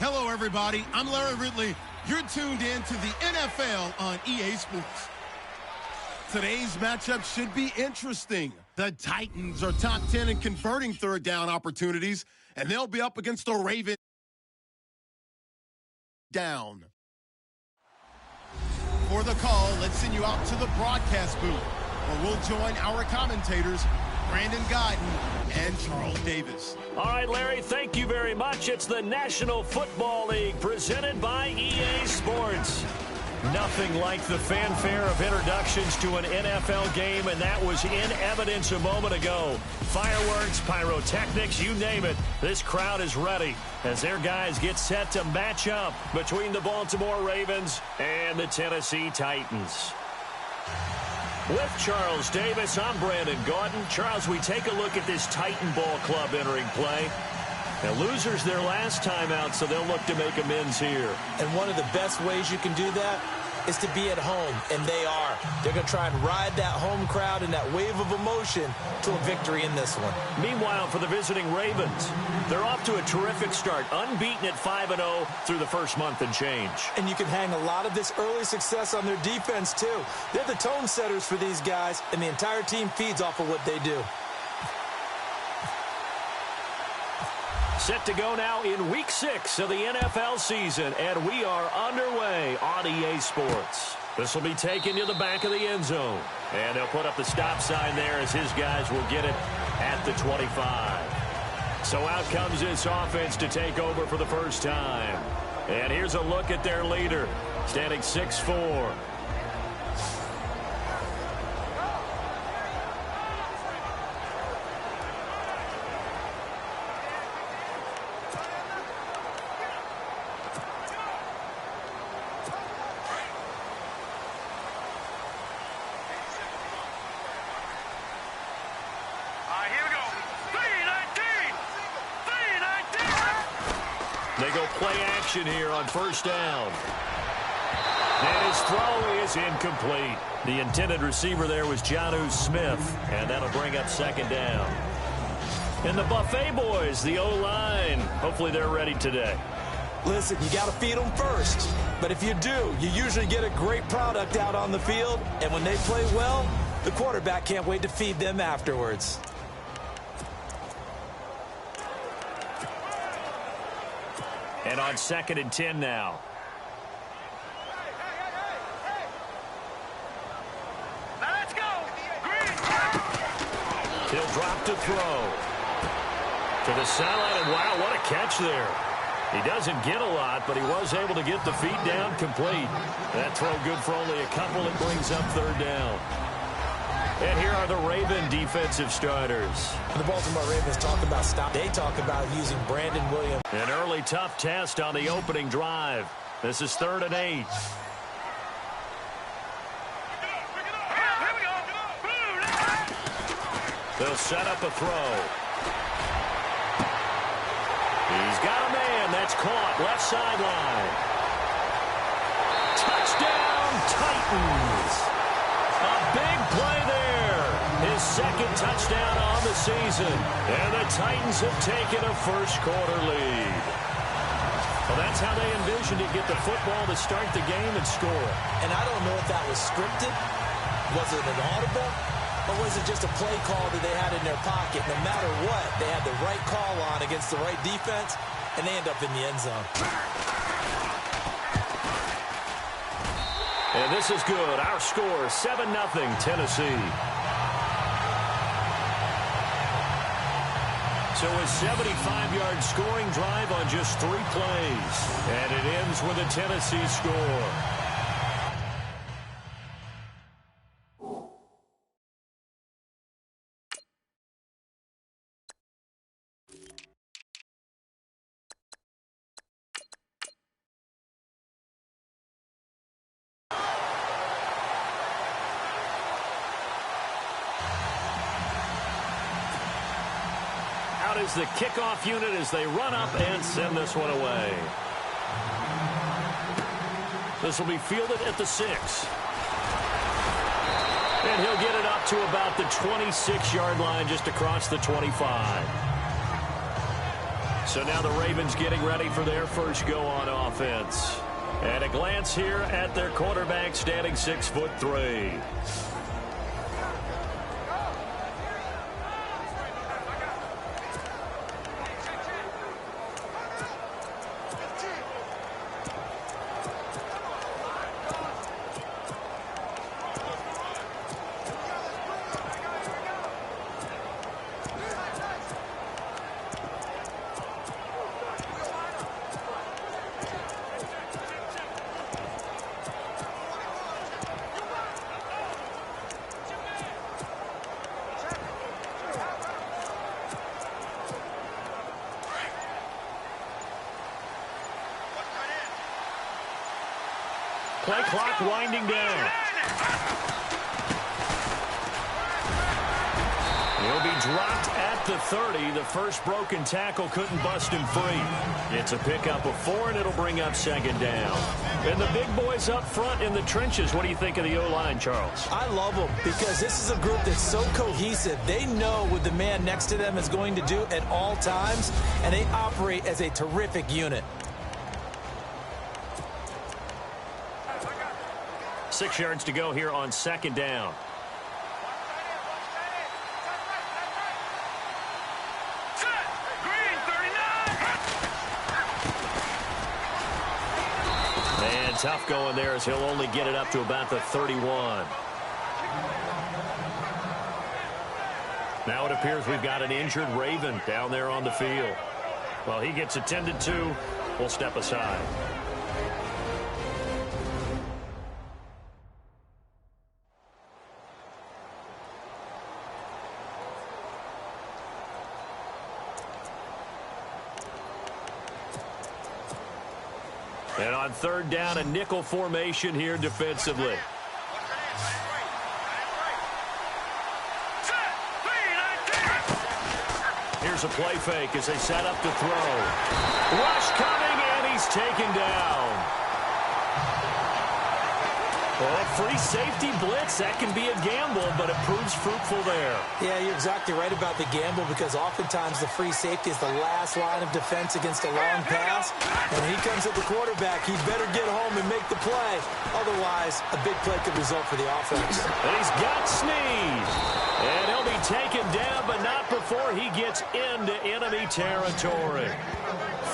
Hello, everybody. I'm Larry Ridley. You're tuned in to the NFL on EA Sports. Today's matchup should be interesting. The Titans are top 10 in converting third down opportunities, and they'll be up against the Ravens down. For the call, let's send you out to the broadcast booth, where we'll join our commentators, Brandon Guyton and Charles Davis. All right, Larry, thank you very much. It's the National Football League presented by EA Sports. Nothing like the fanfare of introductions to an NFL game, and that was in evidence a moment ago. Fireworks, pyrotechnics, you name it. This crowd is ready as their guys get set to match up between the Baltimore Ravens and the Tennessee Titans. With Charles Davis, I'm Brandon Guyton. Charles, we take a look at this Titan Ball Club entering play. Now, losers their last time out, so they'll look to make amends here. And one of the best ways you can do that is to be at home, and they are. They're going to try and ride that home crowd and that wave of emotion to a victory in this one. Meanwhile, for the visiting Ravens, they're off to a terrific start, unbeaten at 5-0 through the first month and change. And you can hang a lot of this early success on their defense, too. They're the tone setters for these guys, and the entire team feeds off of what they do. Set to go now in Week 6 of the NFL season, and we are underway on EA Sports. This will be taken to the back of the end zone, and they'll put up the stop sign there as his guys will get it at the 25. So out comes this offense to take over for the first time. And here's a look at their leader, standing 6'4". They go play action here on first down. And his throw is incomplete. The intended receiver there was Jonnu Smith, and that'll bring up second down. And the Buffet boys, the O-line, hopefully they're ready today. Listen, you got to feed them first. But if you do, you usually get a great product out on the field. And when they play well, the quarterback can't wait to feed them afterwards. And on 2nd and 10 now. Let's go. He'll drop to throw. To the sideline, and wow, what a catch there. He doesn't get a lot, but he was able to get the feet down complete. That throw good for only a couple. It brings up third down. And here are the Raven defensive starters. The Baltimore Ravens talk about stop. They talk about using Brandon Williams. An early tough test on the opening drive. This is 3rd and 8. They'll set up a throw. He's got a man. That's caught. Left sideline. Touchdown, Titans. A big play there. His second touchdown on the season. And the Titans have taken a first-quarter lead. Well, that's how they envisioned it. Get the football to start the game and score. And I don't know if that was scripted. Was it an audible? Or was it just a play call that they had in their pocket? No matter what, they had the right call on against the right defense, and they end up in the end zone. And this is good. Our score, 7-0 Tennessee. So a 75-yard scoring drive on just 3 plays. And it ends with a Tennessee score. Is the kickoff unit as they run up and send this one away. This will be fielded at the 6. And he'll get it up to about the 26-yard line just across the 25. So now the Ravens getting ready for their first go on offense. And a glance here at their quarterback, standing 6'3". Play clock winding down. He'll be dropped at the 30. The first broken tackle couldn't bust him free. It's a pickup of 4, and it'll bring up second down. And the big boys up front in the trenches. What do you think of the O-line, Charles? I love them because this is a group that's so cohesive. They know what the man next to them is going to do at all times, and they operate as a terrific unit. 6 yards to go here on second down. And tough going there as he'll only get it up to about the 31. Now it appears we've got an injured Raven down there on the field. Well, he gets attended to. We'll step aside. And on third down, a nickel formation here defensively. Here's a play fake as they set up to throw. Rush coming, and he's taken down. Well, a free safety blitz, that can be a gamble, but it proves fruitful there. Yeah, you're exactly right about the gamble because oftentimes the free safety is the last line of defense against a long pass. And when he comes at the quarterback, he better get home and make the play. Otherwise, a big play could result for the offense. And he's got Snead. And he'll be taken down, but not before he gets into enemy territory.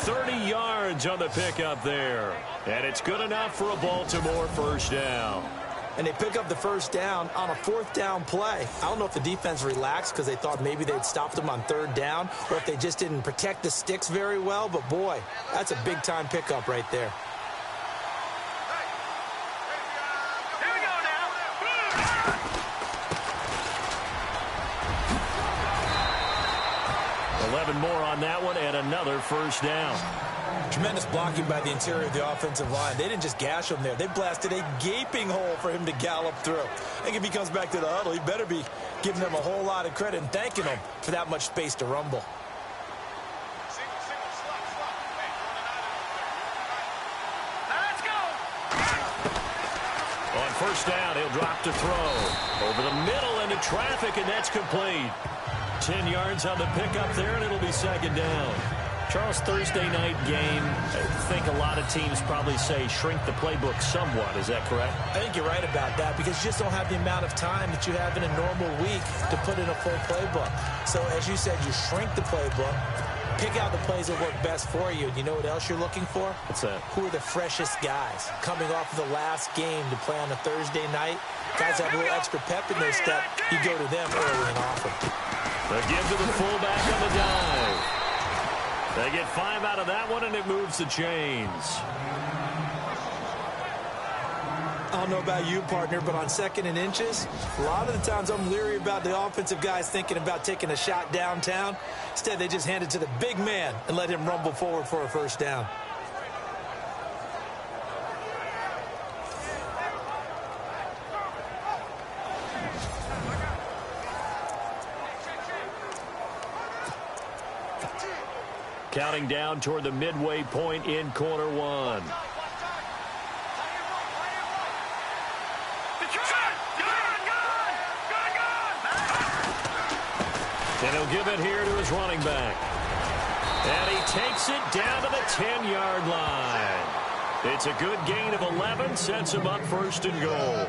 30 yards on the pickup there. And it's good enough for a Baltimore first down. And they pick up the first down on a fourth down play. I don't know if the defense relaxed because they thought maybe they'd stopped them on third down or if they just didn't protect the sticks very well. But, boy, that's a big-time pickup right there. Here we go now. 11 more on that one and another first down. Tremendous blocking by the interior of the offensive line. They didn't just gash him there. They blasted a gaping hole for him to gallop through. I think if he comes back to the huddle, he better be giving them a whole lot of credit and thanking them for that much space to rumble. Let's go. On first down, he'll drop to throw. Over the middle into traffic, and that's complete. 10 yards on the pickup there, and it'll be second down. Charles, Thursday night game, I think a lot of teams probably say shrink the playbook somewhat. Is that correct? I think you're right about that because you just don't have the amount of time that you have in a normal week to put in a full playbook. So, as you said, you shrink the playbook, pick out the plays that work best for you. And you know what else you're looking for? What's that? Who are the freshest guys coming off of the last game to play on a Thursday night? Guys have a little extra pep in their step. You go to them early and often. They give to the fullback on the dive. They get 5 out of that one, and it moves the chains. I don't know about you, partner, but on second and inches, a lot of the times I'm leery about the offensive guys thinking about taking a shot downtown. Instead, they just hand it to the big man and let him rumble forward for a first down. Counting down toward the midway point in quarter one. And he'll give it here to his running back. And he takes it down to the 10-yard line. It's a good gain of 11, sets him up first and goal.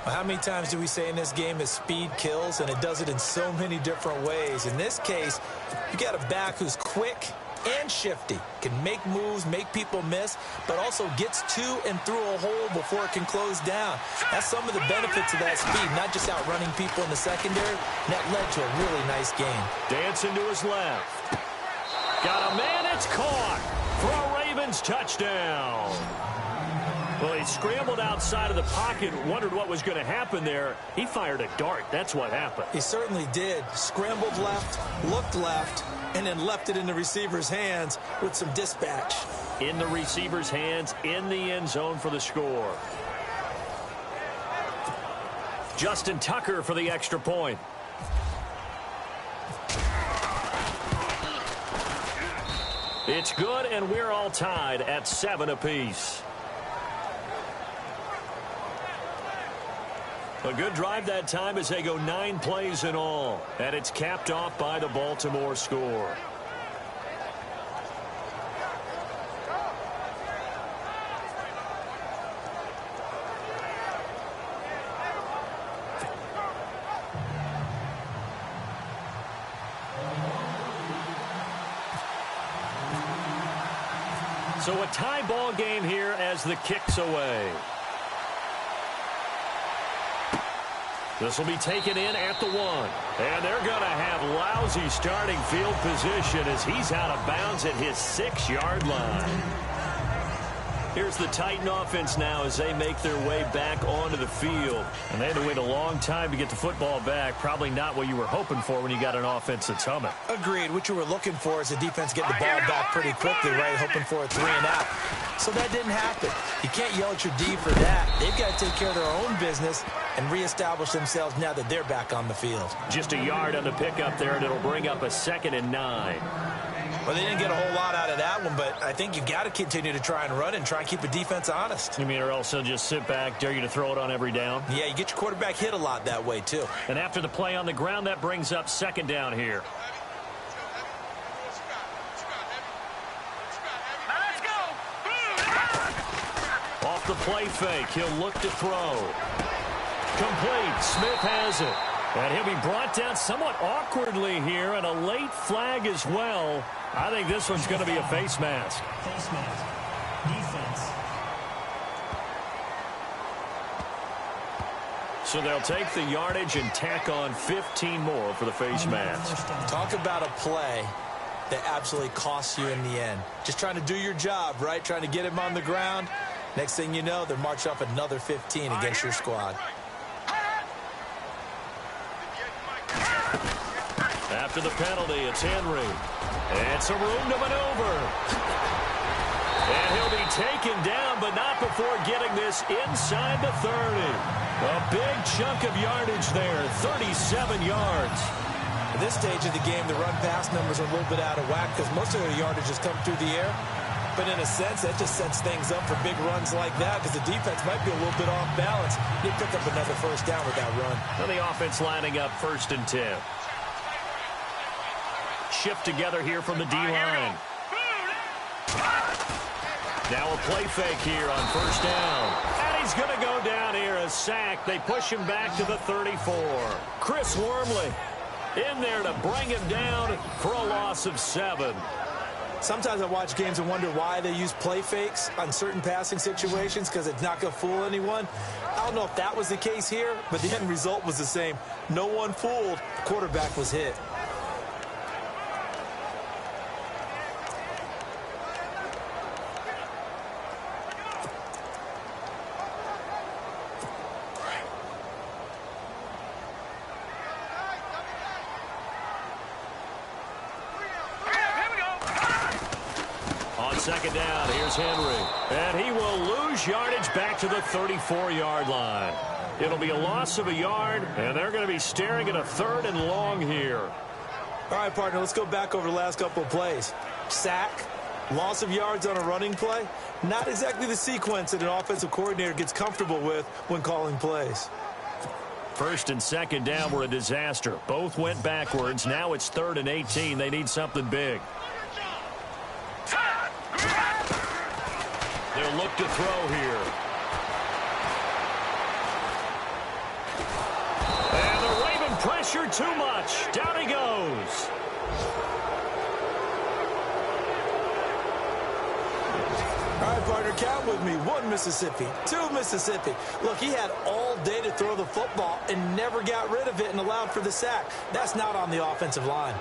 Well, how many times do we say in this game that speed kills, and it does it in so many different ways? In this case, you got a back who's quick and shifty, can make moves, make people miss, but also gets to and through a hole before it can close down. That's some of the benefits of that speed, not just outrunning people in the secondary. And that led to a really nice game. Dancing to his left. Got a man, it's caught for a Ravens touchdown. Well, he scrambled outside of the pocket, wondered what was going to happen there. He fired a dart. That's what happened. He certainly did. Scrambled left, looked left, and then left it in the receiver's hands with some dispatch. In the receiver's hands, in the end zone for the score. Justin Tucker for the extra point. It's good, and we're all tied at 7 apiece. A good drive that time as they go 9 plays in all. And it's capped off by the Baltimore score. So a tie ball game here as the kick's away. This will be taken in at the 1. And they're going to have lousy starting field position as he's out of bounds at his 6-yard line. Here's the Titan offense now as they make their way back onto the field. And they had to wait a long time to get the football back. Probably not what you were hoping for when you got an offense that's humming. Agreed. What you were looking for is the defense getting the ball back pretty quickly, right? Hoping for a 3 and out. So that didn't happen. You can't yell at your D for that. They've got to take care of their own business and reestablish themselves now that they're back on the field. Just a yard on the pickup there, and it'll bring up a 2nd and 9. Well, they didn't get a whole lot out of that one, but I think you got to continue to try and run and try and keep the defense honest. You mean, or else they'll just sit back, dare you to throw it on every down? Yeah, you get your quarterback hit a lot that way, too. And after the play on the ground, that brings up 2nd down here. Let's go. Off the play fake, he'll look to throw. Complete. Smith has it. And he'll be brought down somewhat awkwardly here, and a late flag as well. I think this one's going to be a face mask. Face mask. Defense. So they'll take the yardage and tack on 15 more for the face mask. Talk about a play that absolutely costs you in the end. Just trying to do your job, right? Trying to get him on the ground. Next thing you know, they're marching off another 15 against your squad. After the penalty, it's Henry. It's a room to maneuver. And he'll be taken down, but not before getting this inside the 30. A big chunk of yardage there, 37 yards. At this stage of the game, the run-pass numbers are a little bit out of whack because most of their yardage has come through the air. But in a sense, that just sets things up for big runs like that because the defense might be a little bit off balance. They pick up another first down with that run. And the offense lining up 1st and 10. Shift together here from the D-line. Now a play fake here on 1st down. And he's going to go down here, a sack. They push him back to the 34. Chris Wormley in there to bring him down for a loss of 7. Sometimes I watch games and wonder why they use play fakes on certain passing situations because it's not going to fool anyone. I don't know if that was the case here, but the end result was the same. No one fooled. The quarterback was hit. Second down, here's Henry. And he will lose yardage back to the 34-yard line. It'll be a loss of a yard, and they're going to be staring at a 3rd and long here. All right, partner, let's go back over the last couple of plays. Sack, loss of yards on a running play. Not exactly the sequence that an offensive coordinator gets comfortable with when calling plays. 1st and 2nd down were a disaster. Both went backwards. Now it's 3rd and 18. They need something big. They'll look to throw here. And the Raven pressure too much. Down he goes. All right, partner, count with me. 1 Mississippi, 2 Mississippi. Look, he had all day to throw the football and never got rid of it and allowed for the sack. That's not on the offensive line.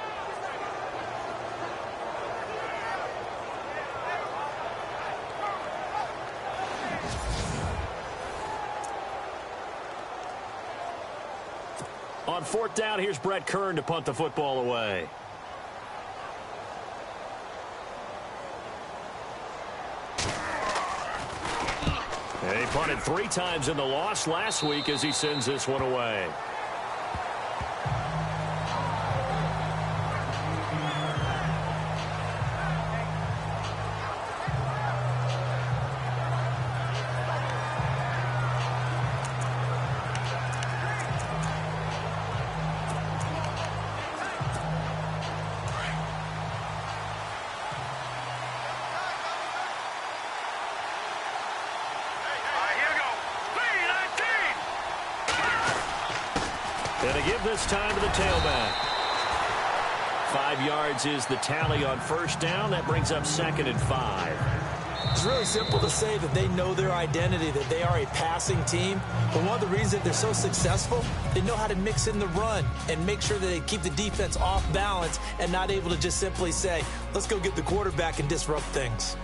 On 4th down, here's Brett Kern to punt the football away. And he punted 3 times in the loss last week as he sends this one away. And a give this time to the tailback. 5 yards is the tally on 1st down. That brings up 2nd and 5. It's really simple to say that they know their identity, that they are a passing team. But one of the reasons that they're so successful, they know how to mix in the run and make sure that they keep the defense off balance and not able to just simply say, let's go get the quarterback and disrupt things.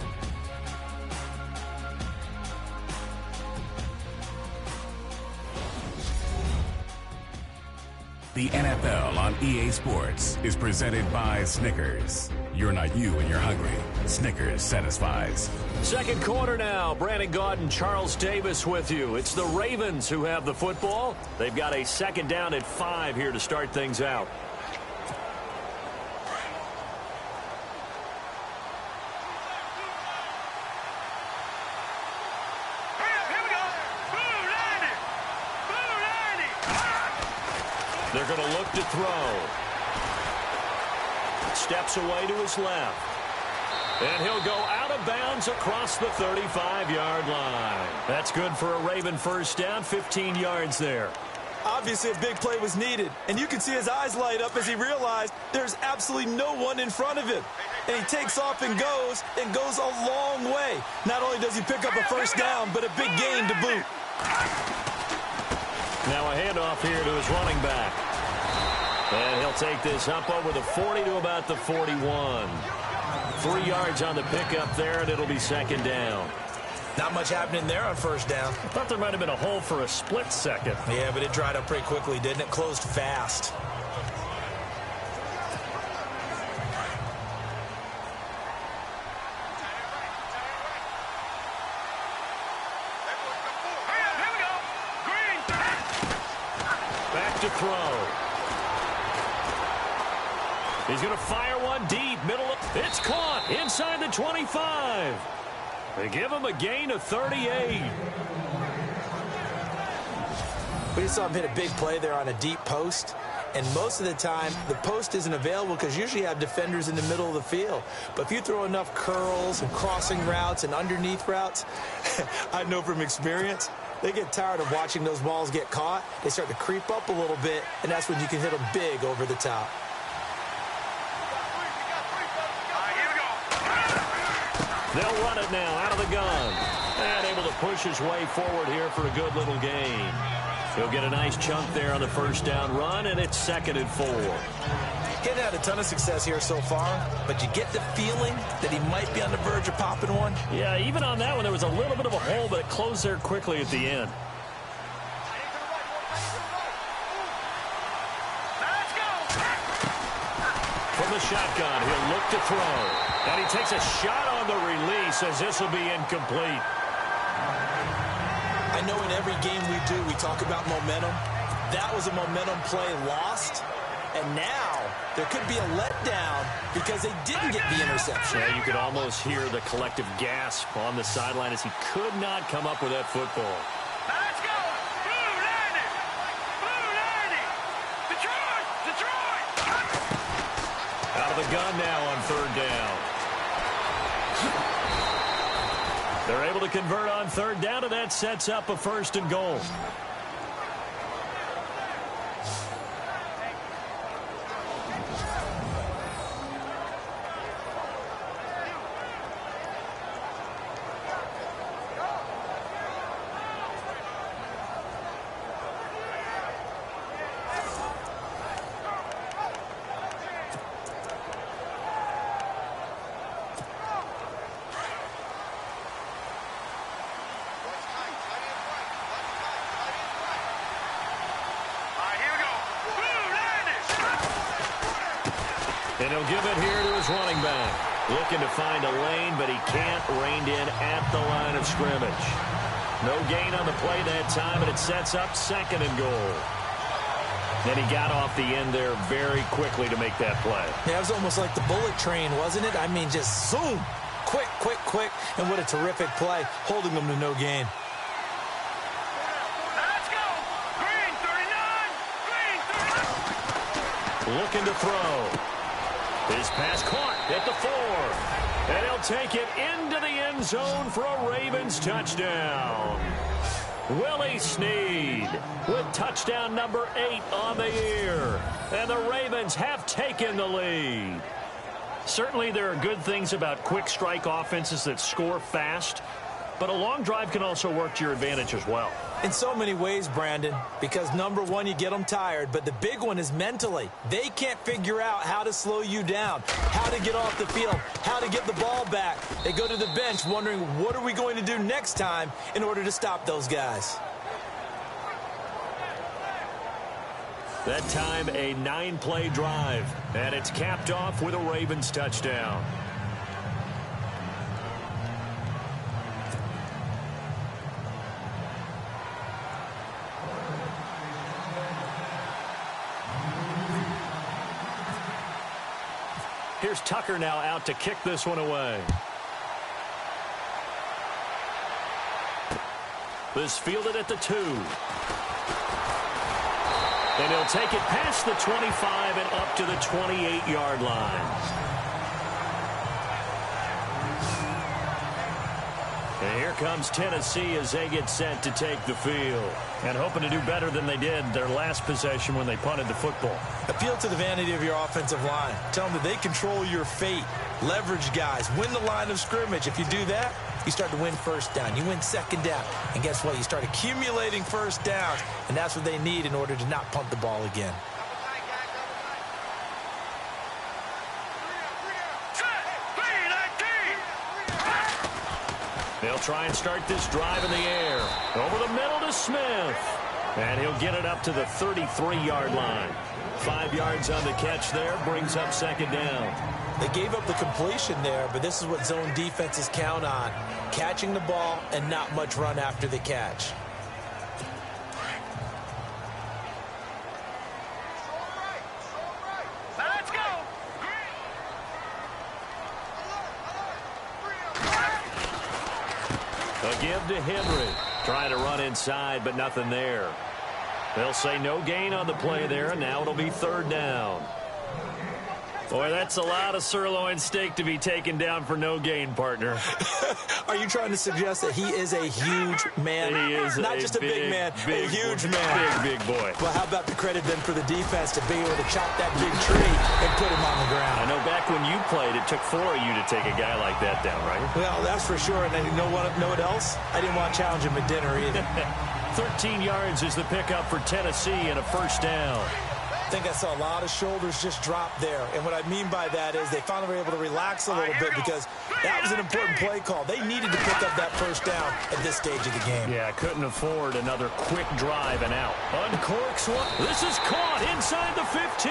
The NFL on EA Sports is presented by Snickers. You're not you when you're hungry. Snickers satisfies. 2nd quarter now. Brandon Gaudin, Charles Davis with you. It's the Ravens who have the football. They've got a 2nd down at 5 here to start things out. They're going to look to throw. Steps away to his left. And he'll go out of bounds across the 35-yard line. That's good for a Raven 1st down, 15 yards there. Obviously, a big play was needed, and you can see his eyes light up as he realized there's absolutely no one in front of him. And he takes off and goes a long way. Not only does he pick up a 1st down, but a big gain to boot. Now a handoff here to his running back. And he'll take this up over the 40 to about the 41. 3 yards on the pickup there, and it'll be 2nd down. Not much happening there on 1st down. I thought there might have been a hole for a split second. Yeah, but it dried up pretty quickly, didn't it? Closed fast. To throw. He's going to fire one deep, middle. It's caught inside the 25. They give him a gain of 38. We saw him hit a big play there on a deep post, and most of the time the post isn't available because usually you have defenders in the middle of the field. But if you throw enough curls and crossing routes and underneath routes, I know from experience, they get tired of watching those balls get caught. They start to creep up a little bit, and that's when you can hit them big over the top. They'll run it now out of the gun. And able to push his way forward here for a good little gain. He'll get a nice chunk there on the 1st down run, and it's 2nd and 4. Getting had a ton of success here so far, but you get the feeling that he might be on the verge of popping one. Yeah, even on that one, there was a little bit of a hole, but it closed there quickly at the end. From the shotgun, he'll look to throw. And he takes a shot on the release as this will be incomplete. I know in every game we do, we talk about momentum. That was a momentum play lost. And now there could be a letdown because they didn't get the interception. Yeah, you could almost hear the collective gasp on the sideline as he could not come up with that football. Let's go! Blue 90! Blue 90! Detroit! Detroit! Out of the gun now on 3rd down. They're able to convert on third down, and that sets up a 1st and goal. And he'll give it here to his running back. Looking to find a lane, but he can't. Reined in at the line of scrimmage. No gain on the play that time, and it sets up 2nd and goal. And he got off the end there very quickly to make that play. Yeah, it was almost like the bullet train, wasn't it? I mean, just zoom. Quick, quick, quick. And what a terrific play, holding them to no gain. Let's go. Green 39. Green 39. Looking to throw. His pass caught at the 4. And he'll take it into the end zone for a Ravens touchdown. Willie Snead with touchdown number 8 on the year. And the Ravens have taken the lead. Certainly there are good things about quick strike offenses that score fast, but a long drive can also work to your advantage as well. In so many ways, Brandon, because number one, you get them tired, but the big one is mentally. They can't figure out how to slow you down, how to get off the field, how to get the ball back. They go to the bench wondering, what are we going to do next time in order to stop those guys? That time, a 9-play drive, and it's capped off with a Ravens touchdown. Here's Tucker now out to kick this one away. This fielded at the 2. And he'll take it past the 25 and up to the 28-yard line. And here comes Tennessee as they get set to take the field. And hoping to do better than they did their last possession when they punted the football. Appeal to the vanity of your offensive line. Tell them that they control your fate. Leverage guys. Win the line of scrimmage. If you do that, you start to win first down. You win second down. And guess what? You start accumulating first downs. And that's what they need in order to not punt the ball again. They'll try and start this drive in the air. Over the middle to Smith. And he'll get it up to the 33-yard line. 5 yards on the catch there. Brings up second down. They gave up the completion there, but this is what zone defenses count on. Catching the ball and not much run after the catch. Let's go. A give to Henry. Trying to run inside, but nothing there. They'll say no gain on the play there, and now it'll be third down. Boy, that's a lot of sirloin steak to be taken down for no gain, partner. Are you trying to suggest that he is a huge man? He is not just a big man, a huge man. Big boy. Well, how about the credit then for the defense to be able to chop that big tree and put him on the ground? I know back when you played, it took 4 of you to take a guy like that down, right? Well, that's for sure. And you know what else? I didn't want to challenge him at dinner either. 13 yards is the pickup for Tennessee and a first down. I think I saw a lot of shoulders just drop there. And what I mean by that is they finally were able to relax a little bit because that was an important play call. They needed to pick up that first down at this stage of the game. Yeah, couldn't afford another quick drive and out. Uncorks one. This is caught inside the 15.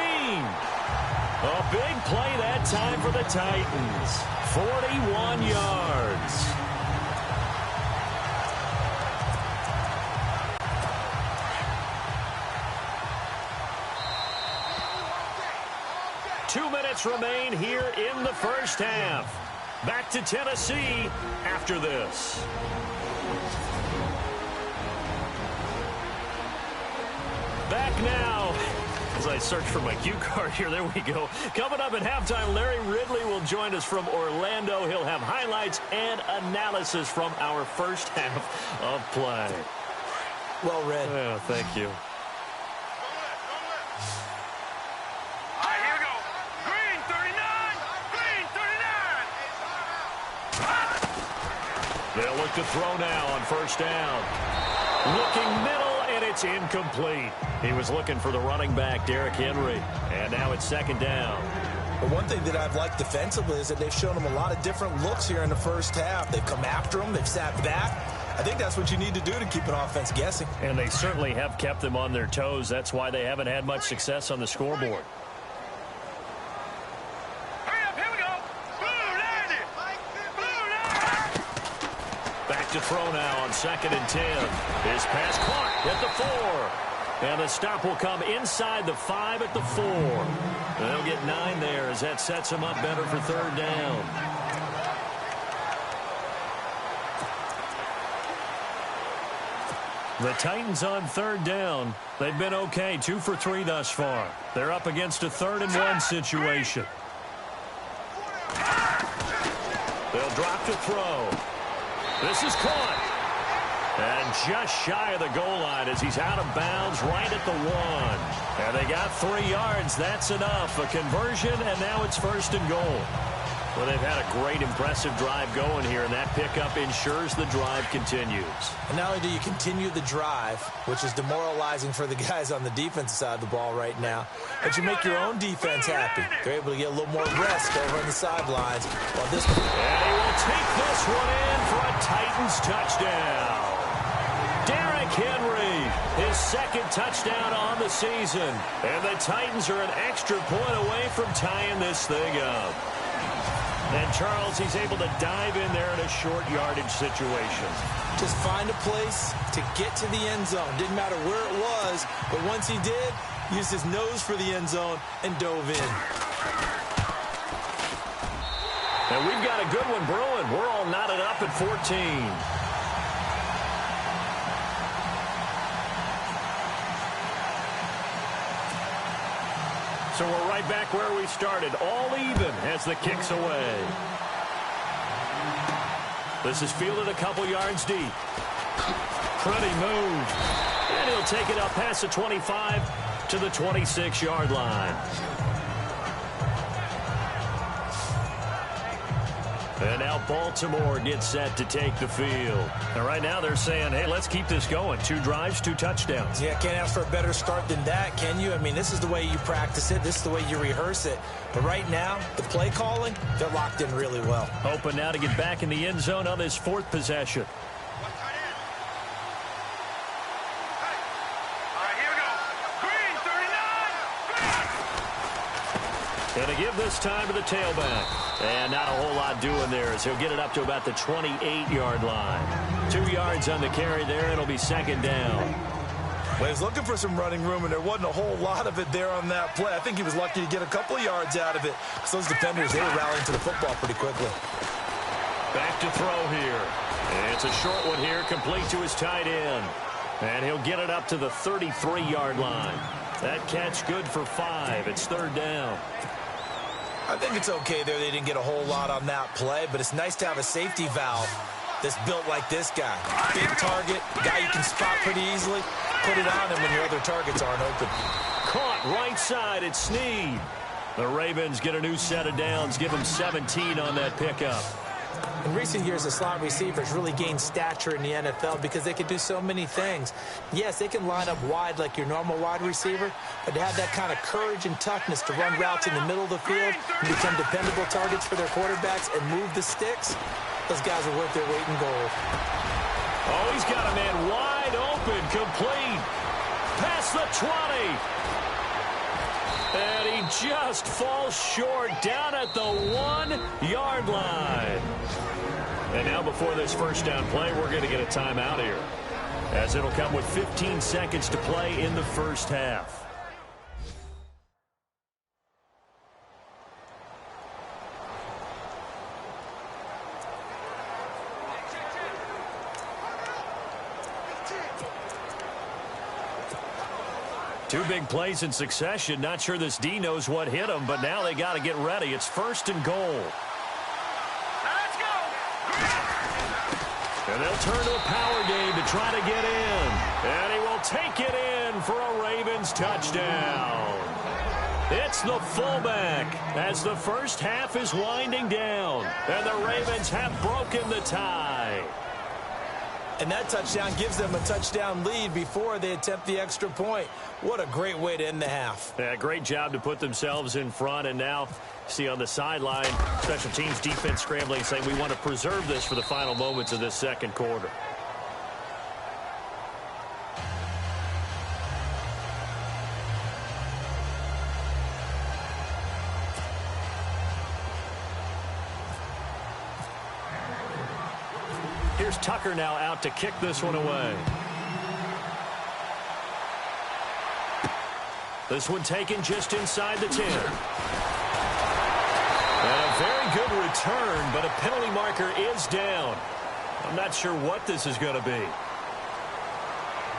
A big play that time for the Titans. 41 yards. Two minutes remain here in the first half. Back to Tennessee after this. Back now As I search for my cue card here, there we go. Coming up at halftime, Larry Ridley will join us from Orlando. He'll have highlights and analysis from our first half of play. Well read. Yeah, thank you. All right, here we go. Green 39. Green 39. They'll look to throw now on first down. Looking middle, and it's incomplete. He was looking for the running back, Derrick Henry. And now it's second down. But one thing that I've liked defensively is that they've shown him a lot of different looks here in the first half. They've come after him. They've sat back. I think that's what you need to do to keep an offense guessing. And they certainly have kept them on their toes. That's why they haven't had much success on the scoreboard. Hurry up, here we go. Blue 90. Blue 90. Back to throw now on 2nd and 10. His pass caught at the 4. And the stop will come inside the 5 at the 4. They'll get 9 there as that sets them up better for third down. The Titans on third down. They've been okay, 2 for 3 thus far. They're up against a 3rd and 1 situation. They'll drop to throw. This is caught. And just shy of the goal line as he's out of bounds right at the 1. And they got 3 yards. That's enough. A conversion, and now it's 1st and goal. Well, they've had a great, impressive drive going here, and that pickup ensures the drive continues. And not only do you continue the drive, which is demoralizing for the guys on the defensive side of the ball right now, but you make your own defense happy. They're able to get a little more rest over on the sidelines. While this... And he will take this one in for a Titans touchdown. Derrick Henry, his 2nd touchdown on the season. And the Titans are an extra point away from tying this thing up. And Charles, he's able to dive in there in a short yardage situation. Just find a place to get to the end zone. Didn't matter where it was, but once he did, used his nose for the end zone and dove in. And we've got a good one brewing. We're all knotted up at 14. So we're right back where we started, all even as the kick's away. This is fielded a couple yards deep. Pretty move. And he'll take it up past the 25 to the 26-yard line. And now Baltimore gets set to take the field. And right now they're saying, hey, let's keep this going. 2 drives, 2 touchdowns. Yeah, can't ask for a better start than that, can you? I mean, this is the way you practice it. This is the way you rehearse it. But right now, the play calling, they're locked in really well. Hoping now to get back in the end zone on this 4th possession. And to give this time to the tailback. And not a whole lot doing there as he'll get it up to about the 28-yard line. 2 yards on the carry there, and it'll be 2nd down. Well, he was looking for some running room, and there wasn't a whole lot of it there on that play. I think he was lucky to get a couple of yards out of it. So those defenders, they were rallying to the football pretty quickly. Back to throw here. And it's a short one here, complete to his tight end. And he'll get it up to the 33-yard line. That catch good for 5. It's 3rd down. I think it's okay there. They didn't get a whole lot on that play, but it's nice to have a safety valve that's built like this guy. Big target, guy you can spot pretty easily. Put it on him when your other targets aren't open. Caught right side at Snead. The Ravens get a new set of downs, give them 17 on that pickup. In recent years, the slot receivers really gained stature in the NFL because they can do so many things. Yes, they can line up wide like your normal wide receiver, but to have that kind of courage and toughness to run routes in the middle of the field and become dependable targets for their quarterbacks and move the sticks, those guys are worth their weight in gold. Oh, he's got a man wide open, complete. Past the 20. And he just falls short down at the 1-yard line. And now before this first down play, we're going to get a timeout here, as it'll come with 15 seconds to play in the first half. Two big plays in succession. Not sure this D knows what hit him, but now they got to get ready. It's 1st and goal. Let's go. And they'll turn to a power game to try to get in. And he will take it in for a Ravens touchdown. It's the fullback as the first half is winding down. And the Ravens have broken the tie. And that touchdown gives them a touchdown lead before they attempt the extra point. What a great way to end the half. Yeah, great job to put themselves in front. And now, see on the sideline, special teams defense scrambling, saying we want to preserve this for the final moments of this second quarter. Here's Tucker now out to kick this one away. This one taken just inside the 10. And a very good return, but a penalty marker is down. I'm not sure what this is going to be.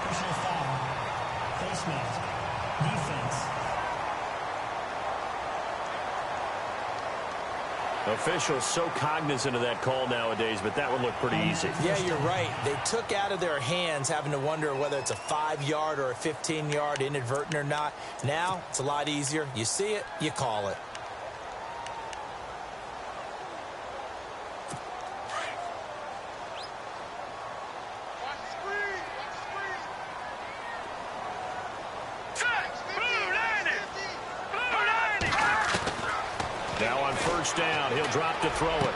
Personal foul. Face mask. Defense. Officials so cognizant of that call nowadays, but that one looked pretty easy. Yeah, you're right. They took out of their hands having to wonder whether it's a 5-yard or a 15-yard inadvertent or not. Now, it's a lot easier. You see it, you call it. Now on first down, he'll drop to throw it.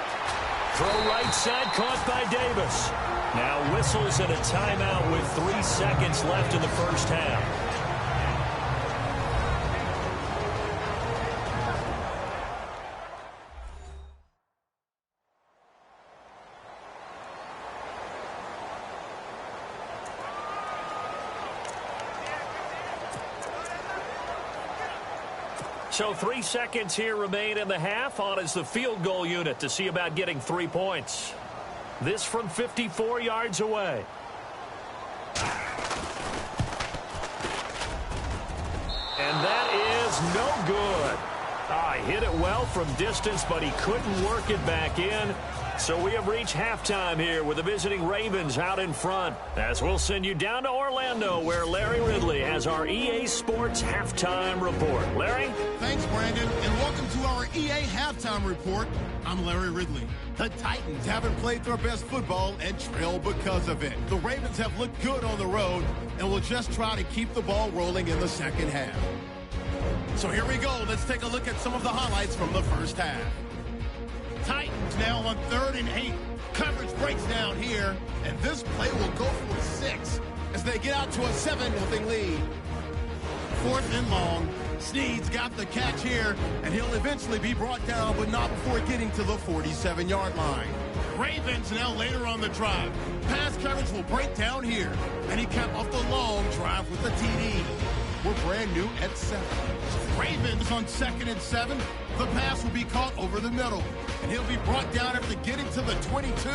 Throw right side, caught by Davis. Now whistles and a timeout with 3 seconds left in the first half. So 3 seconds here remain in the half. On is the field goal unit to see about getting 3 points. This from 54 yards away. And that is no good. He hit it well from distance, but he couldn't work it back in. So we have reached halftime here with the visiting Ravens out in front. As we'll send you down to Orlando, where Larry Ridley has our EA Sports Halftime Report. Larry? Thanks, Brandon, and welcome to our EA Halftime Report. I'm Larry Ridley. The Titans haven't played their best football and trail because of it. The Ravens have looked good on the road and will just try to keep the ball rolling in the second half. So here we go. Let's take a look at some of the highlights from the first half. Titans now on 3rd and 8. Coverage breaks down here, and this play will go for 6 as they get out to a 7-0 lead. 4th and long. Snead's got the catch here, and he'll eventually be brought down, but not before getting to the 47-yard line. Ravens now later on the drive. Pass coverage will break down here, and he capped off the long drive with the TD. We're brand new at 7. Ravens on 2nd and 7. The pass will be caught over the middle, and he'll be brought down after getting to the 22.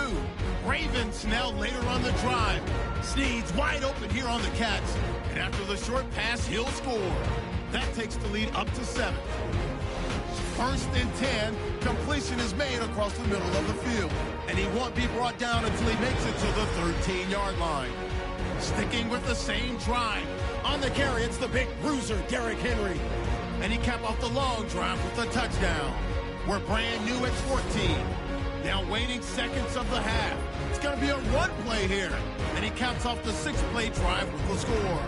Ravens now later on the drive. Snead's wide open here on the catch, and after the short pass, he'll score. That takes the lead up to 7. 1st and 10. Completion is made across the middle of the field, and he won't be brought down until he makes it to the 13-yard line. Sticking with the same drive. On the carry, it's the big bruiser, Derrick Henry. And he capped off the long drive with a touchdown. We're brand new at 14. Now waning seconds of the half. It's going to be a run play here. And he caps off the 6-play drive with the score.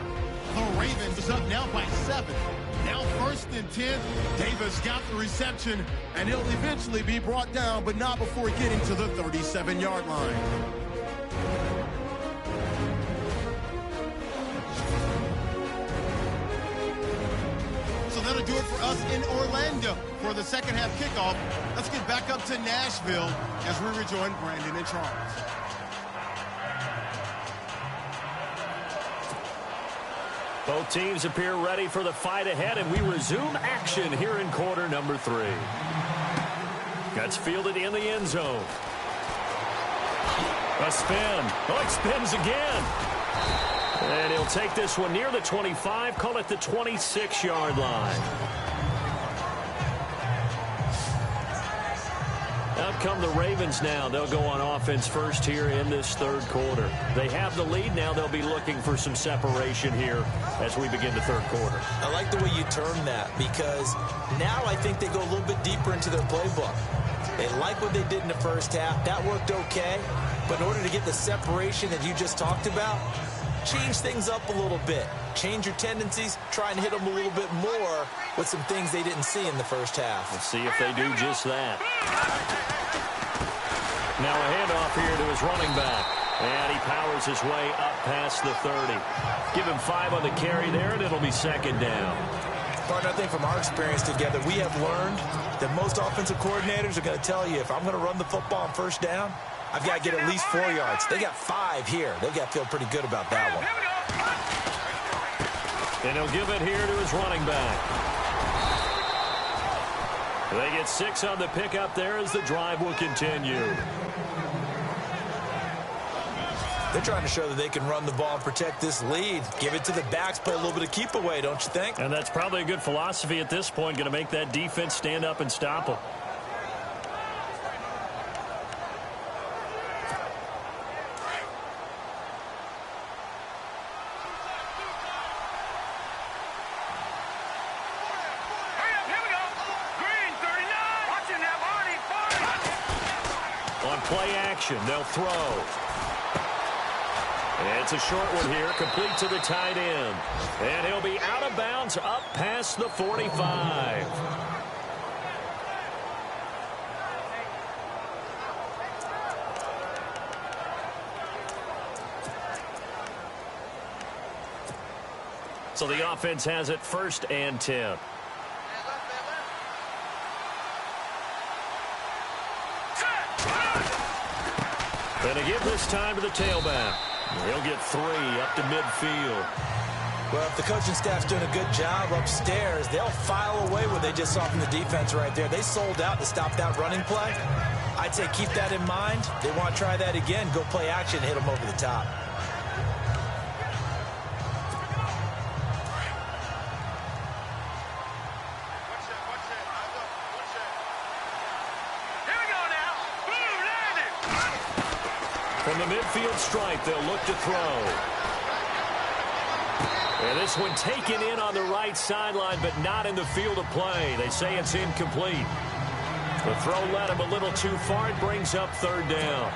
The Ravens is up now by 7. Now 1st and 10. Davis got the reception, and he'll eventually be brought down, but not before getting to the 37-yard line. So that'll do it for us in Orlando for the second half kickoff. Let's get back up to Nashville as we rejoin Brandon and Charles. Both teams appear ready for the fight ahead, and we resume action here in quarter number 3. Gets fielded in the end zone. A spin. Oh, it spins again. And he'll take this one near the 25, call it the 26-yard line. Out come the Ravens now. They'll go on offense first here in this third quarter. They have the lead. Now they'll be looking for some separation here as we begin the third quarter. I like the way you term that, because now I think they go a little bit deeper into their playbook. They like what they did in the first half. That worked okay. But in order to get the separation that you just talked about, change things up a little bit. Change your tendencies. Try and hit them a little bit more with some things they didn't see in the first half. Let's see if they do just that. Now a handoff here to his running back. And he powers his way up past the 30. Give him 5 on the carry there, and it'll be second down. Partner, I think from our experience together, we have learned that most offensive coordinators are going to tell you, if I'm going to run the football on first down, I've got to get at least 4 yards. They got 5 here. They've got to feel pretty good about that one. And he'll give it here to his running back. They get 6 on the pickup there as the drive will continue. They're trying to show that they can run the ball and protect this lead. Give it to the backs, play a little bit of keep away, don't you think? And that's probably a good philosophy at this point, going to make that defense stand up and stop them. Play action. They'll throw. And it's a short one here, complete to the tight end. And he'll be out of bounds up past the 45. So the offense has it 1st and 10. And to give this time to the tailback. He'll get 3 up to midfield. Well, if the coaching staff's doing a good job upstairs, they'll file away what they just saw from the defense right there. They sold out to stop that running play. I'd say keep that in mind. They want to try that again. Go play action, hit them over the top. From the midfield stripe, they'll look to throw. And this one taken in on the right sideline, but not in the field of play. They say it's incomplete. The throw led him a little too far. It brings up 3rd down.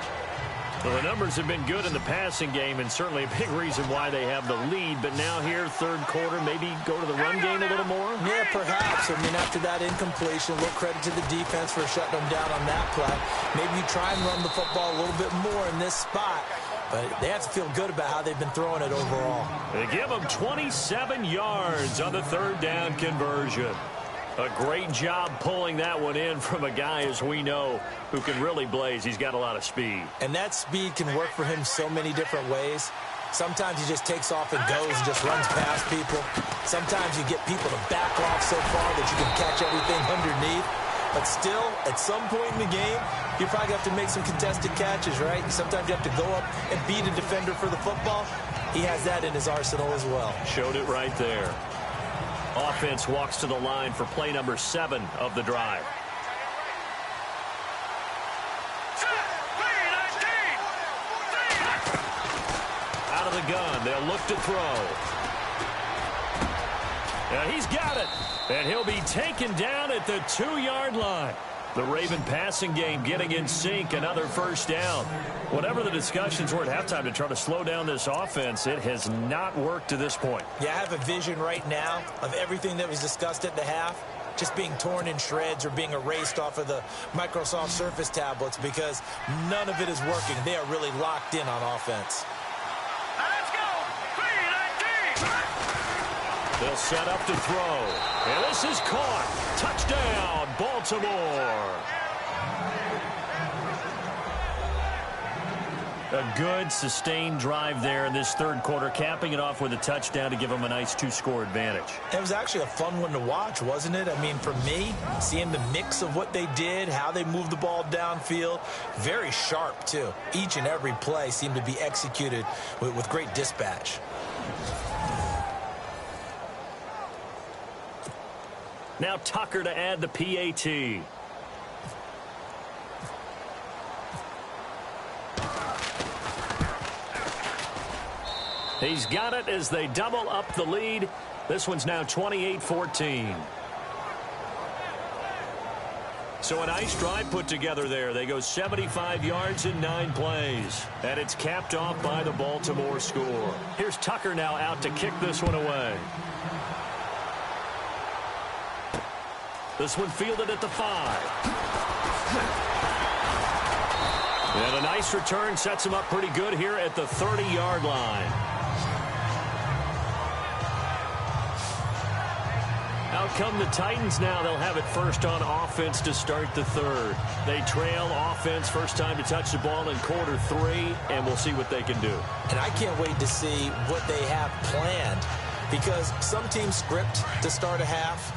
Well, the numbers have been good in the passing game, and certainly a big reason why they have the lead. But now here, third quarter, maybe go to the run game a little more? Yeah, perhaps. I mean, after that incompletion, a little credit to the defense for shutting them down on that play. Maybe you try and run the football a little bit more in this spot. But they have to feel good about how they've been throwing it overall. They give them 27 yards on the 3rd down conversion. A great job pulling that one in from a guy, as we know, who can really blaze. He's got a lot of speed. And that speed can work for him so many different ways. Sometimes he just takes off and goes and just runs past people. Sometimes you get people to back off so far that you can catch everything underneath. But still, at some point in the game, you probably have to make some contested catches, right? Sometimes you have to go up and beat a defender for the football. He has that in his arsenal as well. Showed it right there. Offense walks to the line for play number 7 of the drive. Out of the gun, they'll look to throw. And he's got it. And he'll be taken down at the 2-yard line. The Raven passing game getting in sync, another 1st down. Whatever the discussions were at halftime to try to slow down this offense, it has not worked to this point. Yeah, I have a vision right now of everything that was discussed at the half just being torn in shreds or being erased off of the Microsoft Surface tablets because none of it is working. They are really locked in on offense. Let's go! 3-19! They'll set up to throw. And this is caught. Touchdown, Baltimore. A good, sustained drive there in this third quarter, capping it off with a touchdown to give them a nice 2-score advantage. It was actually a fun one to watch, wasn't it? I mean, for me, seeing the mix of what they did, how they moved the ball downfield, very sharp, too. Each and every play seemed to be executed with great dispatch. Now Tucker to add the PAT. He's got it as they double up the lead. This one's now 28-14. So a nice drive put together there. They go 75 yards in 9 plays. And it's capped off by the Baltimore score. Here's Tucker now out to kick this one away. This one fielded at the 5. And a nice return sets him up pretty good here at the 30-yard line. Out come the Titans now. They'll have it first on offense to start the third. They trail offense, first time to touch the ball in quarter 3, and we'll see what they can do. And I can't wait to see what they have planned, because some teams script to start a half.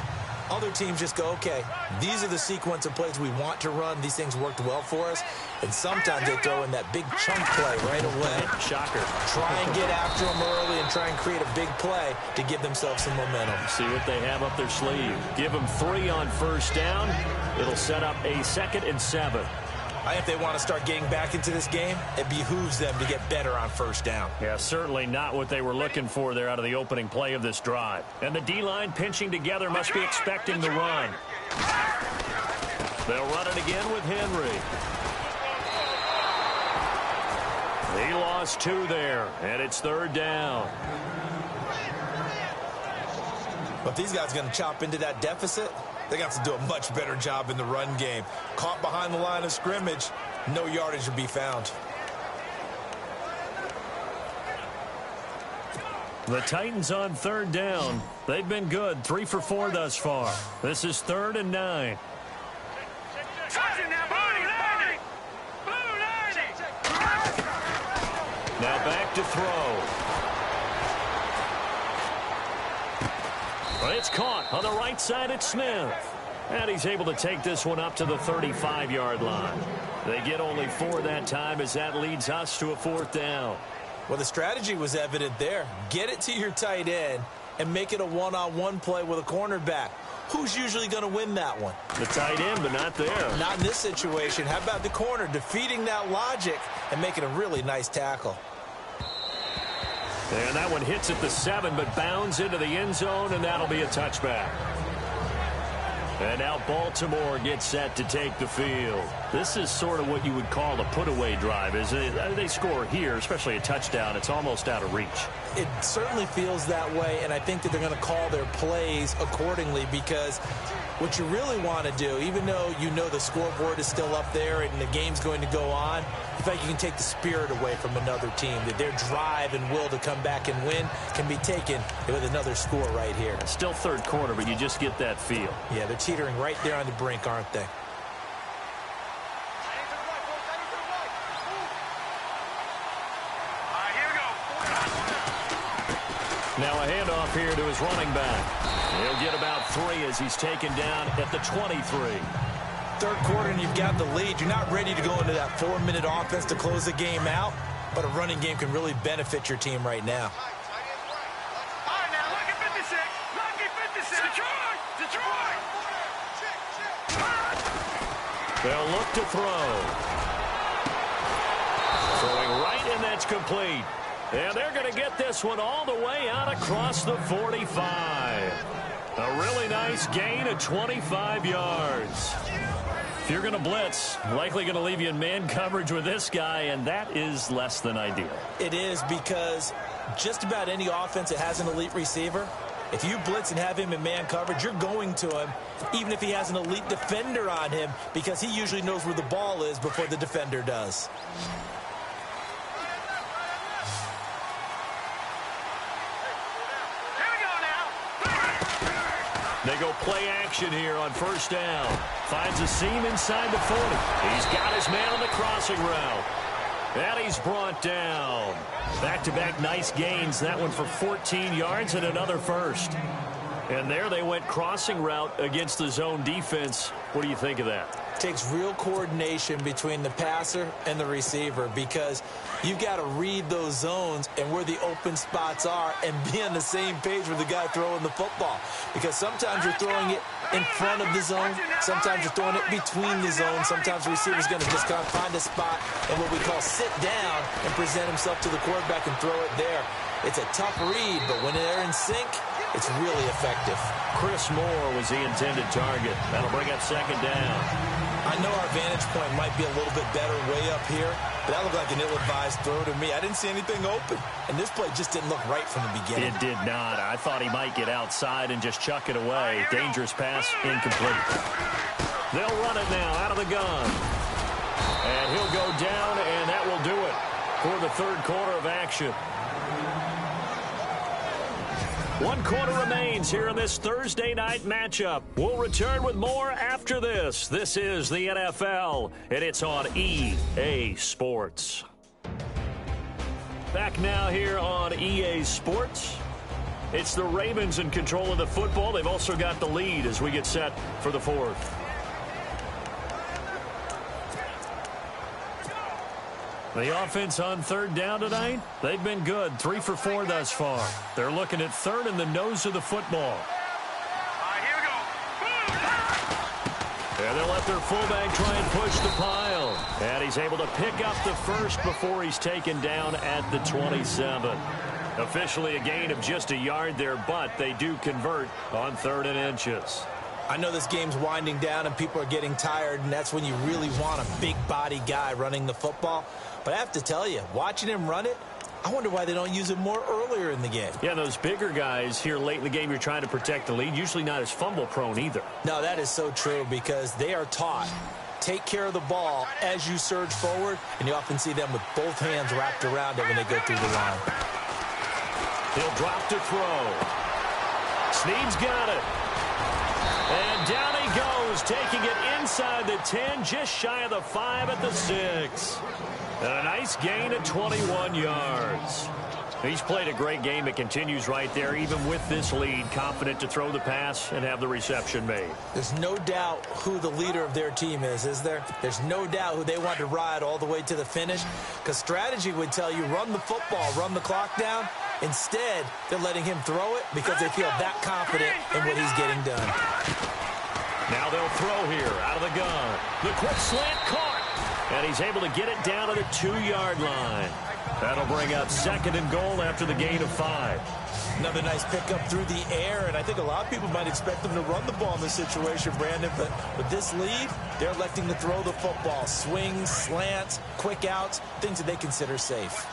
Other teams just go, okay, these are the sequence of plays we want to run. These things worked well for us. And sometimes they throw in that big chunk play right away. Shocker. Try and get after them early and try and create a big play to give themselves some momentum. See what they have up their sleeve. Give them 3 on first down. It'll set up a 2nd and 7. If they want to start getting back into this game, it behooves them to get better on first down. Yeah, certainly not what they were looking for there out of the opening play of this drive. And the D-line pinching together must be expecting the run. They'll run it again with Henry. He lost 2 there, and it's 3rd down. But these guys are going to chop into that deficit. They got to do a much better job in the run game. Caught behind the line of scrimmage, no yardage will be found. The Titans on 3rd down. They've been good, 3 for 4 thus far. This is 3rd and 9. Now back to throw. It's caught on the right side at Smith. And he's able to take this one up to the 35-yard line. They get only 4 that time as that leads us to a 4th down. Well, the strategy was evident there. Get it to your tight end and make it a one-on-one play with a cornerback. Who's usually going to win that one? The tight end, but not there. Not in this situation. How about the corner defeating that logic and making a really nice tackle? And that one hits at the 7, but bounds into the end zone, and that'll be a touchback. And now Baltimore gets set to take the field. This is sort of what you would call a put-away drive. They score here, especially a touchdown. It's almost out of reach. It certainly feels that way, and I think that they're going to call their plays accordingly, because what you really want to do, even though you know the scoreboard is still up there and the game's going to go on, in fact, you can take the spirit away from another team, that their drive and will to come back and win can be taken with another score right here. Still 3rd quarter, but you just get that feel. Yeah, they're teetering right there on the brink, aren't they? Now a handoff here to his running back. He'll get about 3 as he's taken down at the 23. 3rd quarter and you've got the lead. You're not ready to go into that 4-minute offense to close the game out, but a running game can really benefit your team right now. All right, now look at 56. Look at 56. Detroit! They'll look to throw. Throwing right, and that's complete. And they're going to get this one all the way out across the 45. A really nice gain of 25 yards. If you're going to blitz, likely going to leave you in man coverage with this guy, and that is less than ideal. It is, because just about any offense that has an elite receiver, if you blitz and have him in man coverage, you're going to him, even if he has an elite defender on him, because he usually knows where the ball is before the defender does. They go play action here on first down. Finds a seam inside the 40. He's got his man on the crossing route. And he's brought down. Back-to-back nice gains. That one for 14 yards and another first. And there they went crossing route against the zone defense. What do you think of that? Takes real coordination between the passer and the receiver because you've got to read those zones and where the open spots are and be on the same page with the guy throwing the football. Because sometimes you're throwing it in front of the zone. Sometimes you're throwing it between the zones. Sometimes the receiver's going to just kind of find a spot and what we call sit down and present himself to the quarterback and throw it there. It's a tough read, but when they're in sync, it's really effective. Chris Moore was the intended target. That'll bring up second down. I know our vantage point might be a little bit better way up here, but that looked like an ill-advised throw to me. I didn't see anything open, and this play just didn't look right from the beginning. It did not. I thought he might get outside and just chuck it away. Dangerous pass, incomplete. They'll run it now out of the gun. And he'll go down, and that will do it for the third quarter of action. 1 quarter remains here in this Thursday night matchup. We'll return with more after this. This is the NFL, and it's on EA Sports. Back now here on EA Sports. It's the Ravens in control of the football. They've also got the lead as we get set for the fourth. The offense on third down tonight, they've been good. 3 for 4 thus far. They're looking at third in the nose of the football. Here we go. And they'll let their fullback try and push the pile. And he's able to pick up the first before he's taken down at the 27. Officially a gain of just a yard there, but they do convert on 3rd and inches. I know this game's winding down and people are getting tired, and that's when you really want a big body guy running the football. But I have to tell you, watching him run it, I wonder why they don't use it more earlier in the game. Yeah, those bigger guys here late in the game, you're trying to protect the lead, usually not as fumble prone either. No, that is so true because they are taught. Take care of the ball as you surge forward, and you often see them with both hands wrapped around it when they go through the line. He'll drop to throw. Snead's got it. And down he goes, taking it inside the 10, just shy of the 5 at the 6. And a nice gain of 21 yards. He's played a great game. It continues right there, even with this lead, confident to throw the pass and have the reception made. There's no doubt who the leader of their team is there? There's no doubt who they want to ride all the way to the finish, because strategy would tell you run the football, run the clock down. Instead, they're letting him throw it because they feel that confident in what he's getting done. Now they'll throw here out of the gun. The quick slant caught. And he's able to get it down to the 2-yard line. That'll bring up 2nd and goal after the gain of 5. Another nice pickup through the air, and I think a lot of people might expect them to run the ball in this situation, Brandon, but with this lead, they're electing to throw the football. Swings, slants, quick outs, things that they consider safe.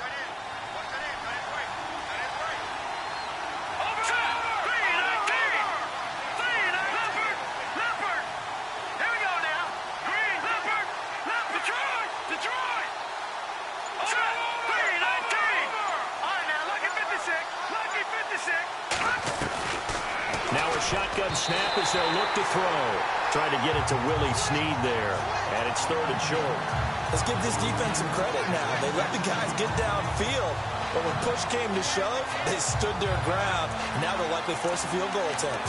Shotgun snap as they'll look to throw. Trying to get it to Willie Snead there. And it's 3rd and short. Let's give this defense some credit now. They let the guys get downfield. But when push came to shove, they stood their ground. And now they'll likely force a field goal attempt.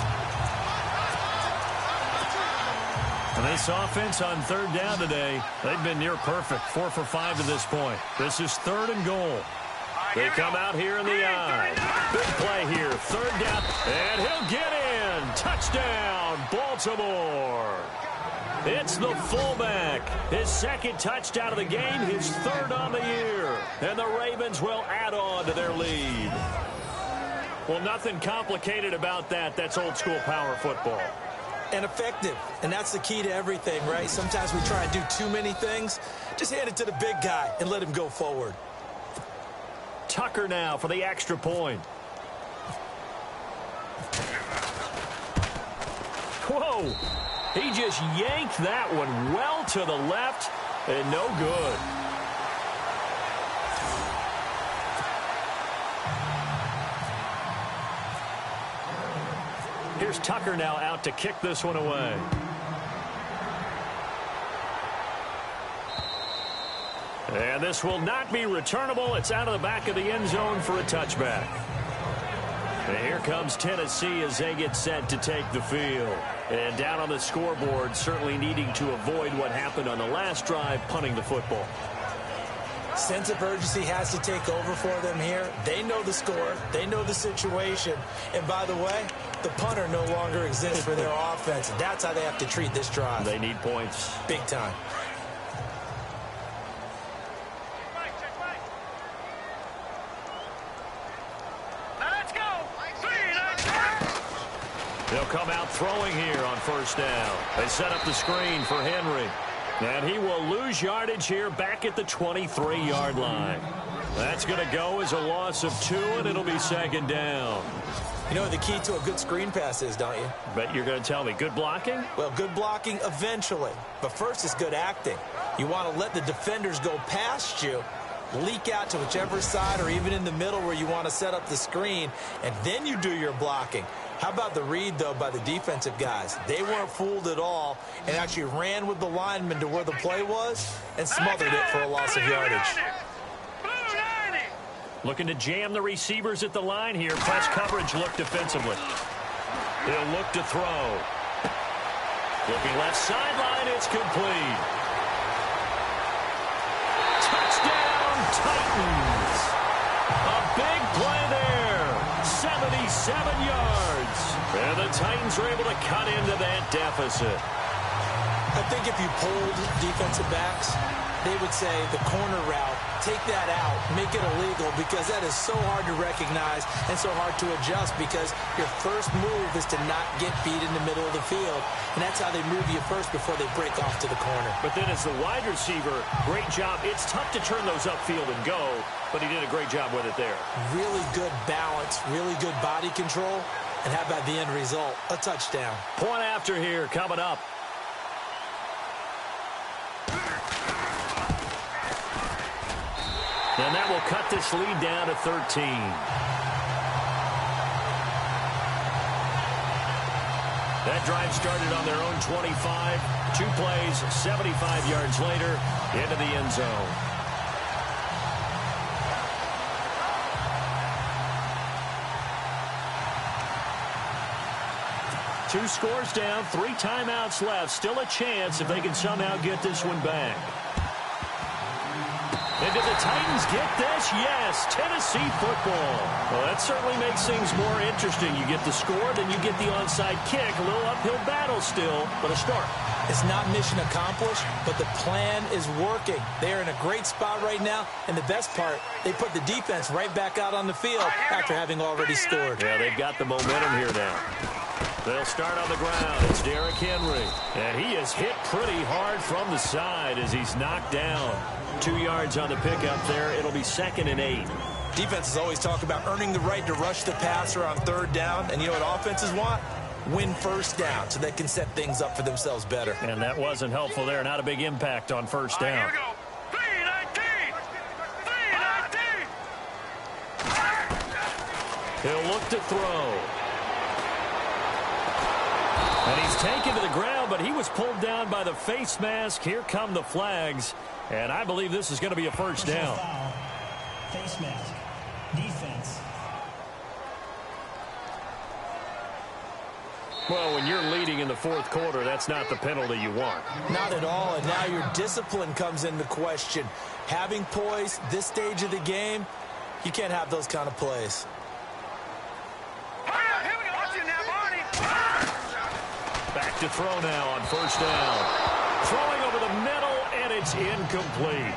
And this offense on 3rd down today, they've been near perfect. 4 for 5 to this point. This is 3rd and goal. They come out here in the eye. Big play here. 3rd down. And he'll get in. Touchdown, Baltimore. It's the fullback. His 2nd touchdown of the game, his 3rd on the year. And the Ravens will add on to their lead. Well, nothing complicated about that. That's old school power football. And effective. And that's the key to everything, right? Sometimes we try and do too many things. Just hand it to the big guy and let him go forward. Tucker now for the extra point. Whoa! He just yanked that one well to the left and no good. Here's Tucker now out to kick this one away. And this will not be returnable. It's out of the back of the end zone for a touchback. And here comes Tennessee as they get set to take the field. And down on the scoreboard, certainly needing to avoid what happened on the last drive, punting the football. Sense of urgency has to take over for them here. They know the score. They know the situation. And by the way, the punter no longer exists for their offense. That's how they have to treat this drive. They need points. Big time. They'll come out throwing here on first down. They set up the screen for Henry. And he will lose yardage here back at the 23-yard line. That's going to go as a loss of 2, and it'll be second down. You know what the key to a good screen pass is, don't you? Bet you're going to tell me. Good blocking? Well, good blocking eventually. But first is good acting. You want to let the defenders go past you, leak out to whichever side or even in the middle where you want to set up the screen, and then you do your blocking. How about the read, though, by the defensive guys? They weren't fooled at all and actually ran with the lineman to where the play was and smothered it for a loss of yardage. Looking to jam the receivers at the line here. Press coverage look defensively. He'll look to throw. Looking left sideline, it's complete. Touchdown, Titans. A big play there. 77 yards. And the Titans are able to cut into that deficit. I think if you polled defensive backs, they would say the corner route, take that out, make it illegal, because that is so hard to recognize and so hard to adjust, because your first move is to not get beat in the middle of the field. And that's how they move you first before they break off to the corner. But then as the wide receiver, great job. It's tough to turn those upfield and go, but he did a great job with it there. Really good balance, really good body control. And how about the end result? A touchdown. Point after here coming up. And that will cut this lead down to 13. That drive started on their own 25. 2 plays, 75 yards later, into the end zone. Two scores down, 3 timeouts left. Still a chance if they can somehow get this one back. And did the Titans get this? Yes, Tennessee football. Well, that certainly makes things more interesting. You get the score, then you get the onside kick. A little uphill battle still, but a start. It's not mission accomplished, but the plan is working. They're in a great spot right now, and the best part, they put the defense right back out on the field after having already scored. Yeah, they've got the momentum here now. They'll start on the ground. It's Derrick Henry. And he is hit pretty hard from the side as he's knocked down. 2 yards on the pickup there. It'll be 2nd and 8. Defenses always talk about earning the right to rush the passer on 3rd down. And you know what offenses want? Win first down so they can set things up for themselves better. And that wasn't helpful there. Not a big impact on first down. Here we go. 3-19. 3-19. He'll look to throw. And he's taken to the ground, but he was pulled down by the face mask. Here come the flags. And I believe this is going to be a first down. Face mask. Defense. Well, when you're leading in the 4th quarter, that's not the penalty you want. Not at all, and now your discipline comes into question. Having poise this stage of the game, you can't have those kind of plays. Here we go. Watch it now, Barney. Back to throw now on first down. Throwing over the middle, and it's incomplete.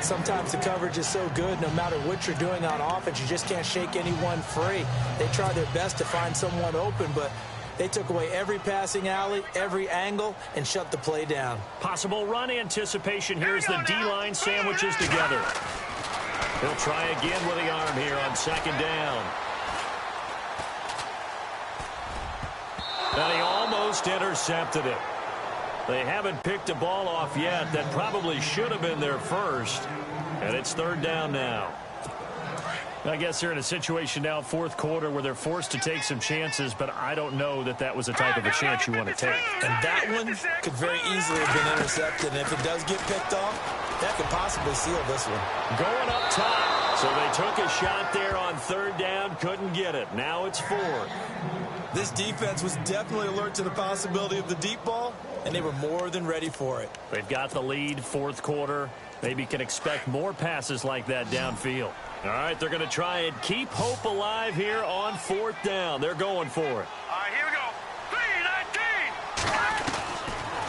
Sometimes the coverage is so good, no matter what you're doing on offense, you just can't shake anyone free. They try their best to find someone open, but they took away every passing alley, every angle, and shut the play down. Possible run anticipation here as the D-line sandwiches together. He'll try again with the arm here on 2nd down. And he almost intercepted it. They haven't picked a ball off yet. That probably should have been their first. And it's 3rd down now. I guess they're in a situation now, 4th quarter, where they're forced to take some chances, but I don't know that that was the type of a chance you want to take. And that one could very easily have been intercepted. And if it does get picked off, that could possibly seal this one. Going up top. So they took a shot there on third down, couldn't get it. Now it's fourth. This defense was definitely alert to the possibility of the deep ball, and they were more than ready for it. They've got the lead, fourth quarter. Maybe can expect more passes like that downfield. All right, they're going to try and keep hope alive here on fourth down. They're going for it. All right, here we go.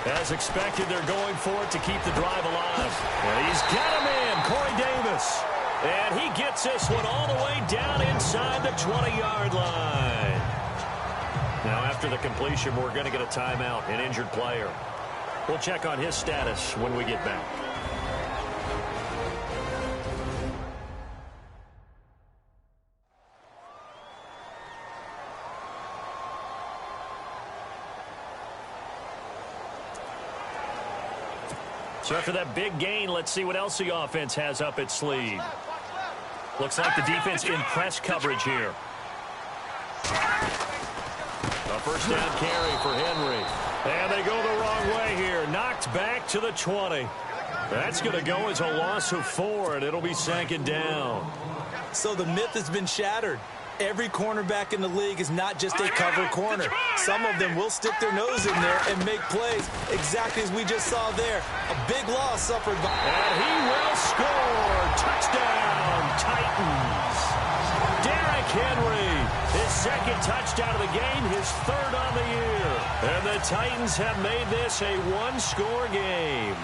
3-19. As expected, they're going for it to keep the drive alive. And he's got him in, Corey Davis. And he gets this one all the way down inside the 20-yard line. Now, after the completion, we're going to get a timeout, an injured player. We'll check on his status when we get back. So after that big gain, let's see what else the offense has up its sleeve. Looks like the defense in press coverage here. A first down carry for Henry. And they go the wrong way here. Knocked back to the 20. That's going to go as a loss of 4, and it'll be second down. So the myth has been shattered. Every cornerback in the league is not just a cover corner. Some of them will stick their nose in there and make plays, exactly as we just saw there. A big loss suffered by... And he will score. Touchdown, Titans. Derrick Henry, his second touchdown of the game, his third on the year. And the Titans have made this a one-score game.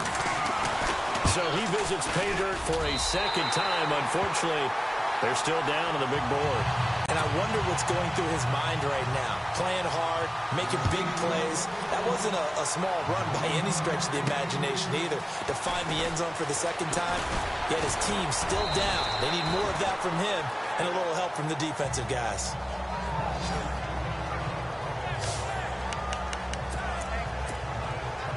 So he visits pay dirt for a second time. Unfortunately, they're still down on the big board. And I wonder what's going through his mind right now. Playing hard, making big plays. That wasn't a small run by any stretch of the imagination either. To find the end zone for the second time, yet his team still down. They need more of that from him and a little help from the defensive guys.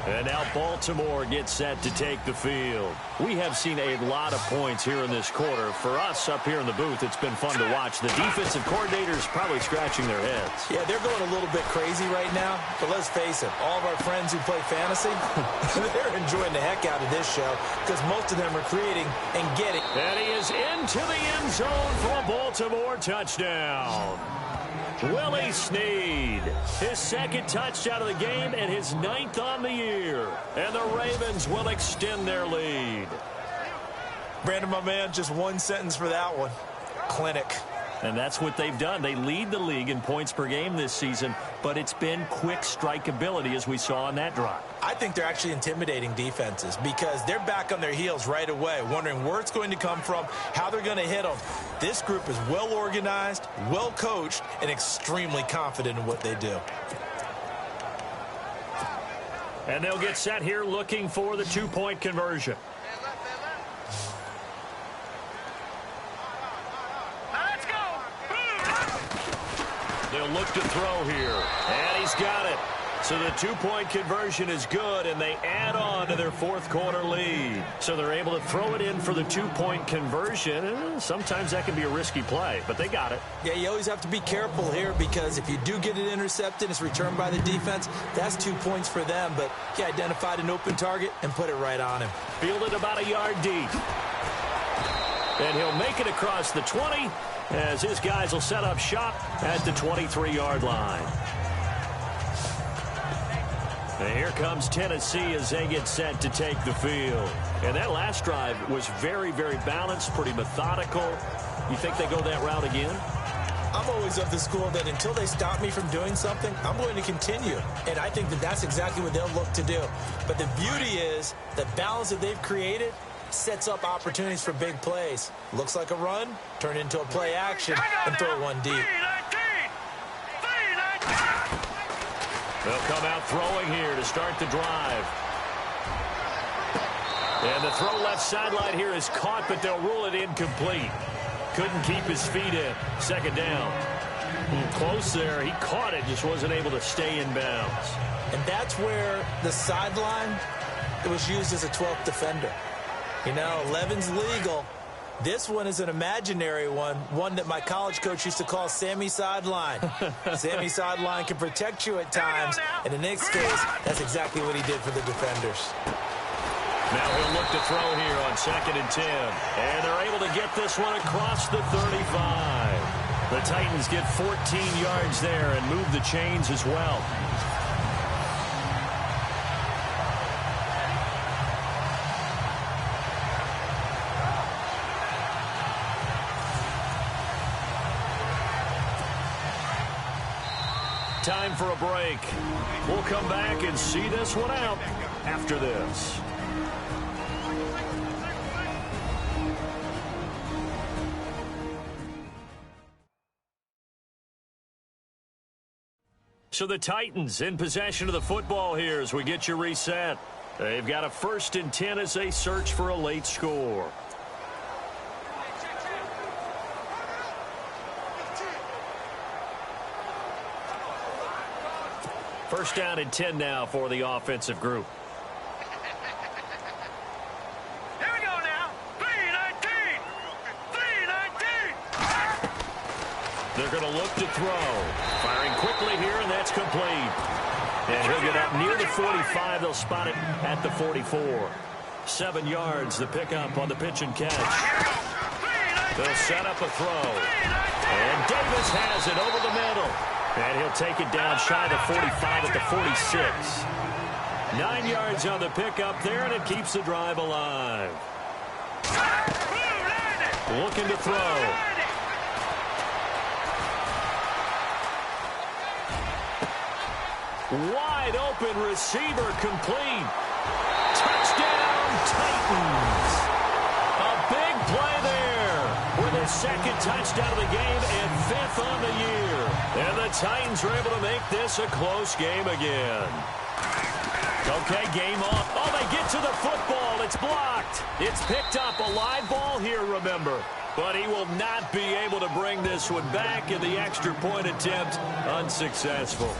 And now Baltimore gets set to take the field. We have seen a lot of points here in this quarter. For us up here in the booth, it's been fun to watch. The defensive coordinators probably scratching their heads. Yeah, they're going a little bit crazy right now. But let's face it, all of our friends who play fantasy, they're enjoying the heck out of this show because most of them are creating and getting. And he is into the end zone for a Baltimore touchdown. Willie Snead, his second touchdown of the game and his 9th on the year. And the Ravens will extend their lead. Brandon, my man, just one sentence for that one. Clinic. And that's what they've done. They lead the league in points per game this season, but it's been quick strikeability as we saw on that drive. I think they're actually intimidating defenses because they're back on their heels right away, wondering where it's going to come from, how they're going to hit them. This group is well organized, well coached, and extremely confident in what they do. And they'll get set here looking for the two-point conversion. They'll look to throw here. And he's got it. So the two-point conversion is good, and they add on to their fourth quarter lead. So they're able to throw it in for the two-point conversion. Sometimes that can be a risky play, but they got it. Yeah, you always have to be careful here because if you do get it intercepted, it's returned by the defense, that's 2 points for them. But he identified an open target and put it right on him. Fielded about a yard deep. And he'll make it across the 20 as his guys will set up shop at the 23-yard line. And here comes Tennessee as they get set to take the field. And that last drive was very, very balanced, pretty methodical. You think they go that route again? I'm always of the school that until they stop me from doing something, I'm going to continue. And I think that that's exactly what they'll look to do. But the beauty is the balance that they've created sets up opportunities for big plays. Looks like a run, turn into a play action, and throw one deep. They'll come out throwing here to start the drive. And the throw left sideline here is caught, but they'll rule it incomplete. Couldn't keep his feet in. Second down. Close there. He caught it, just wasn't able to stay in bounds. And that's where the sideline, it was used as a 12th defender. You know, 11's legal. This one is an imaginary one that my college coach used to call Sammy Sideline. Sammy Sideline can protect you at times, and in this case, that's exactly what he did for the defenders. Now he'll look to throw here on 2nd and 10. And they're able to get this one across the 35. The Titans get 14 yards there and move the chains as well. Time for a break. We'll come back and see this one out after this. So the Titans in possession of the football here as we get you reset. They've got a 1st and 10 as they search for a late score. First down and 10 now for the offensive group. Here we go now. 3-19. 3-19. They're going to look to throw. Firing quickly here, and that's complete. And he'll get up near the 45. They'll spot it at the 44. 7 yards, the pickup on the pitch and catch. They'll set up a throw. And Davis has it over the middle. And he'll take it down shy of the 45 at the 46. 9 yards on the pickup there, and it keeps the drive alive. Looking to throw. Wide open receiver complete. Touchdown Titans. A big play there with his 2nd touchdown of the game and 5th on the year. And the Titans are able to make this a close game again. Okay, game on. Oh, they get to the football. It's blocked. It's picked up. A live ball here, remember. But he will not be able to bring this one back, in the extra point attempt unsuccessful.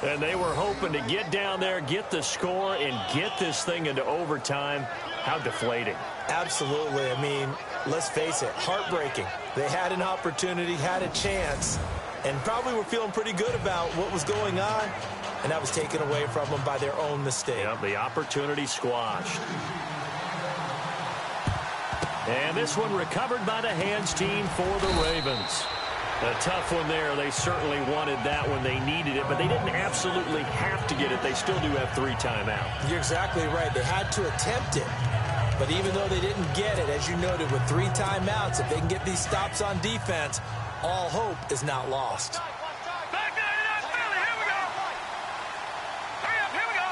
And they were hoping to get down there, get the score, and get this thing into overtime. How deflating. Absolutely. I mean, let's face it, heartbreaking. They had an opportunity, had a chance, and probably were feeling pretty good about what was going on, and that was taken away from them by their own mistake. Yep, the opportunity squashed. And this one recovered by the hands team for the Ravens. A tough one there. They certainly wanted that when they needed it, but they didn't absolutely have to get it. They still do have 3 timeouts. You're exactly right. They had to attempt it. But even though they didn't get it, as you noted, with 3 timeouts, if they can get these stops on defense, all hope is not lost. Back there, Philly. Here we go. Hurry up, here we go.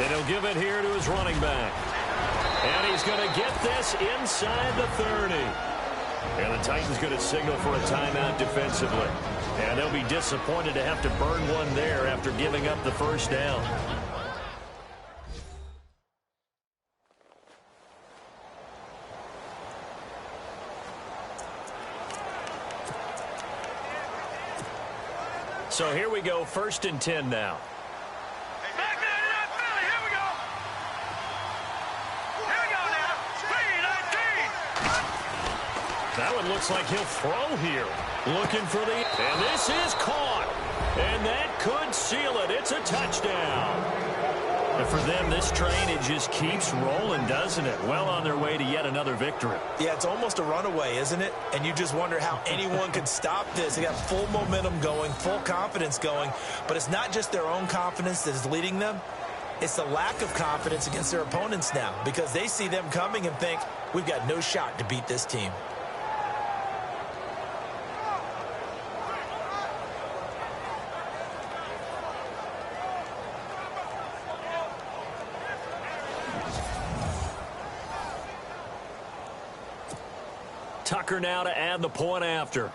And he'll give it here to his running back. And he's going to get this inside the 30. And the Titans going to signal for a timeout defensively. And they'll be disappointed to have to burn one there after giving up the first down. So here we go, 1st and 10 now. Back there, Philly. Here we go. Here we go now. 3-19. That one looks like he'll throw here. Looking for the... And this is caught. And that could seal it. It's a touchdown. And for them, this train, it just keeps rolling, doesn't it? Well on their way to yet another victory. Yeah, it's almost a runaway, isn't it? And you just wonder how anyone could stop this. They got full momentum going, full confidence going. But it's not just their own confidence that is leading them. It's the lack of confidence against their opponents now, because they see them coming and think, we've got no shot to beat this team. Tucker now to add the point after.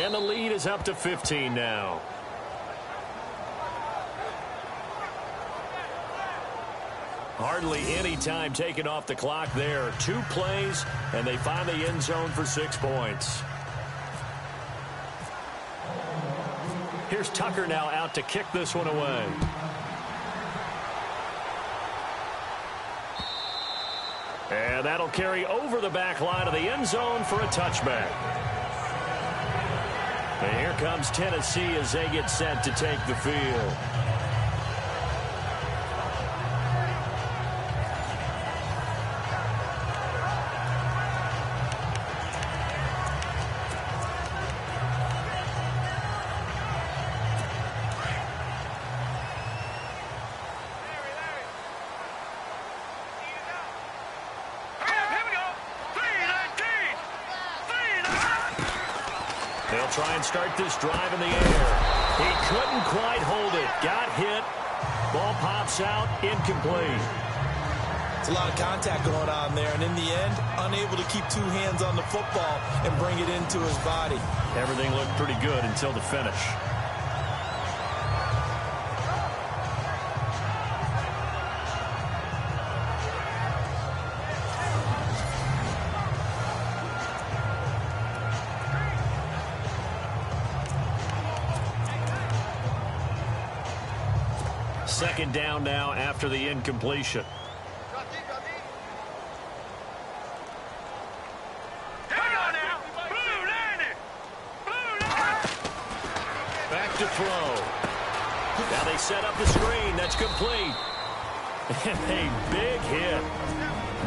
And the lead is up to 15 now. Hardly any time taken off the clock there. 2 plays, and they find the end zone for 6 points. Here's Tucker now out to kick this one away. And that'll carry over the back line of the end zone for a touchback. And here comes Tennessee as they get set to take the field. They'll try and start this drive in the air. He couldn't quite hold it. Got hit. Ball pops out. Incomplete. It's a lot of contact going on there, and in the end, unable to keep two hands on the football and bring it into his body. Everything looked pretty good until the finish. Second down now after the incompletion. Back to throw. Now they set up the screen. That's complete. And a big hit.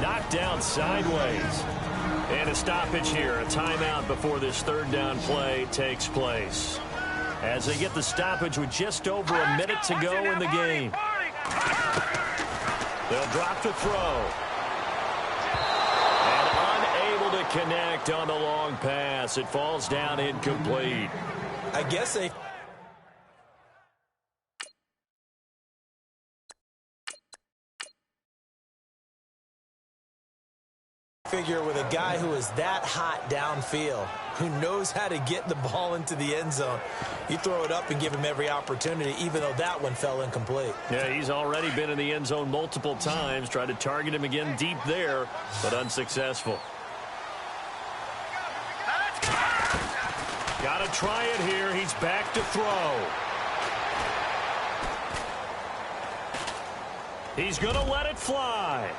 Knocked down sideways. And a stoppage here. A timeout before this third down play takes place. As they get the stoppage with just over a minute to go in the game. They'll drop the throw. And unable to connect on the long pass. It falls down incomplete. I guess they... figure with a guy who is that hot downfield, who knows how to get the ball into the end zone, you throw it up and give him every opportunity, even though that one fell incomplete. Yeah, he's already been in the end zone multiple times. Tried to target him again deep there, but unsuccessful. Got to try it here. He's back to throw. He's going to let it fly.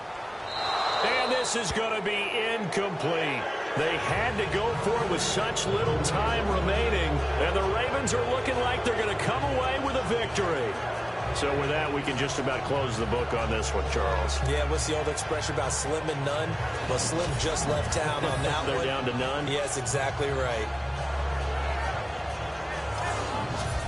And this is going to be incomplete. They had to go for it with such little time remaining. And the Ravens are looking like they're going to come away with a victory. So with that, we can just about close the book on this one, Charles. Yeah, what's the old expression about slim and none? Well, Slim just left town on that They're one. down to none? Yes, exactly right.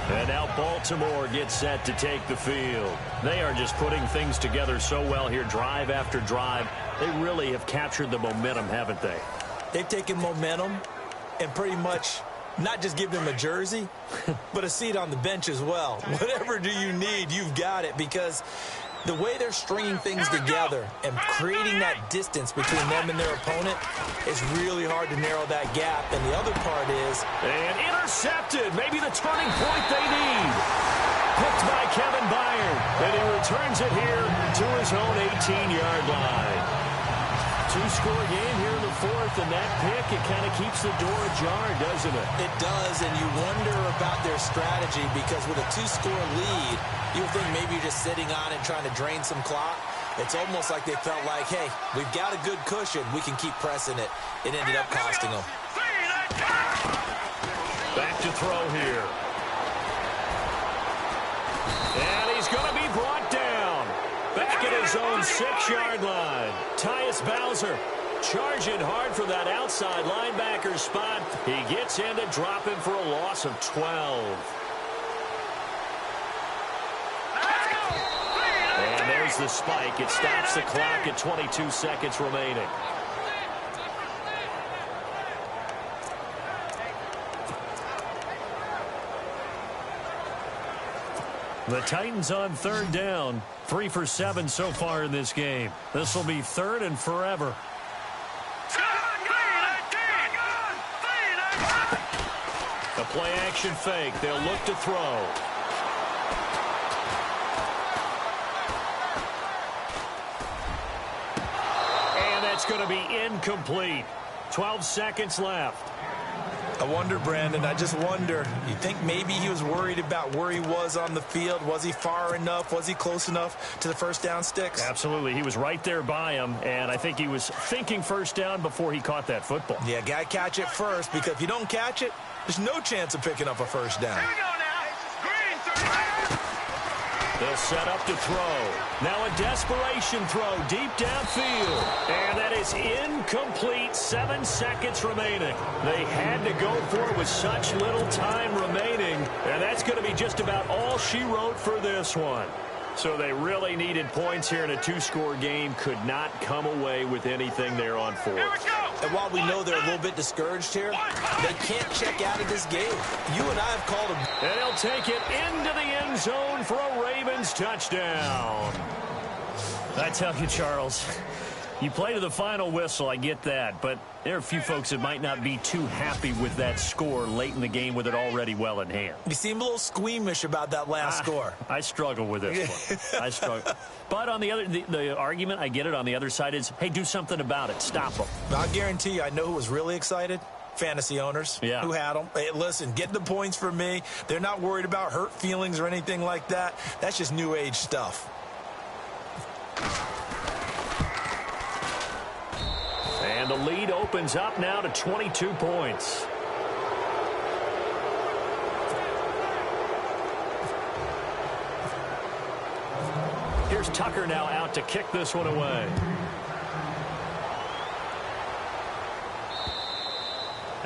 And now Baltimore gets set to take the field. They are just putting things together so well here, drive after drive. They really have captured the momentum, haven't they? They've taken momentum and pretty much not just given him a jersey, but a seat on the bench as well. Whatever do you need, you've got it, because the way they're stringing things together and creating that distance between them and their opponent is really hard to narrow that gap. And the other part is... And intercepted. Maybe the turning point they need. Picked by Kevin Byard. And he returns it here to his own 18-yard line. Two-score game here in the fourth, and that pick, it kind of keeps the door ajar, doesn't it? It does, and you wonder about their strategy, because with a two-score lead, you would think maybe you're just sitting on it trying to drain some clock. It's almost like they felt like, hey, we've got a good cushion. We can keep pressing it. It ended up costing them. Back to throw here. And he's going to be brought down. Back at his own 6-yard line. Tyus Bowser charging hard for that outside linebacker spot. He gets in to drop him for a loss of 12. And there's the spike. It stops the clock at 22 seconds remaining. The Titans on third down. 3 for 7 so far in this game. This will be third and forever. A play-action fake. They'll look to throw. And that's going to be incomplete. 12 seconds left. I wonder, Brandon, I just wonder, you think maybe he was worried about where he was on the field? Was he far enough? Was he close enough to the first down sticks? Absolutely. He was right there by him, and I think he was thinking first down before he caught that football. Yeah, got to catch it first, because if you don't catch it, there's no chance of picking up a first down. Here we go now. Green, 30. They'll set up to throw. Now a desperation throw deep downfield. And that is incomplete. 7 seconds remaining. They had to go for it with such little time remaining. And that's going to be just about all she wrote for this one. So they really needed points here in a 2-score game. Could not come away with anything there on fourth. Here we go. And while we know they're a little bit discouraged here, they can't check out of this game. You and I have called them. And he'll take it into the end zone for a Ravens touchdown. I tell you, Charles, you play to the final whistle, I get that, but there are a few folks that might not be too happy with that score late in the game with it already well in hand. You seem a little squeamish about that last score. I struggle with this one. I struggle. But on the argument, I get it, on the other side is, hey, do something about it. Stop them. I guarantee you, I know who was really excited. Fantasy owners who had them. Hey, listen, get the points for me. They're not worried about hurt feelings or anything like that. That's just new age stuff. And the lead opens up now to 22 points. Here's Tucker now out to kick this one away.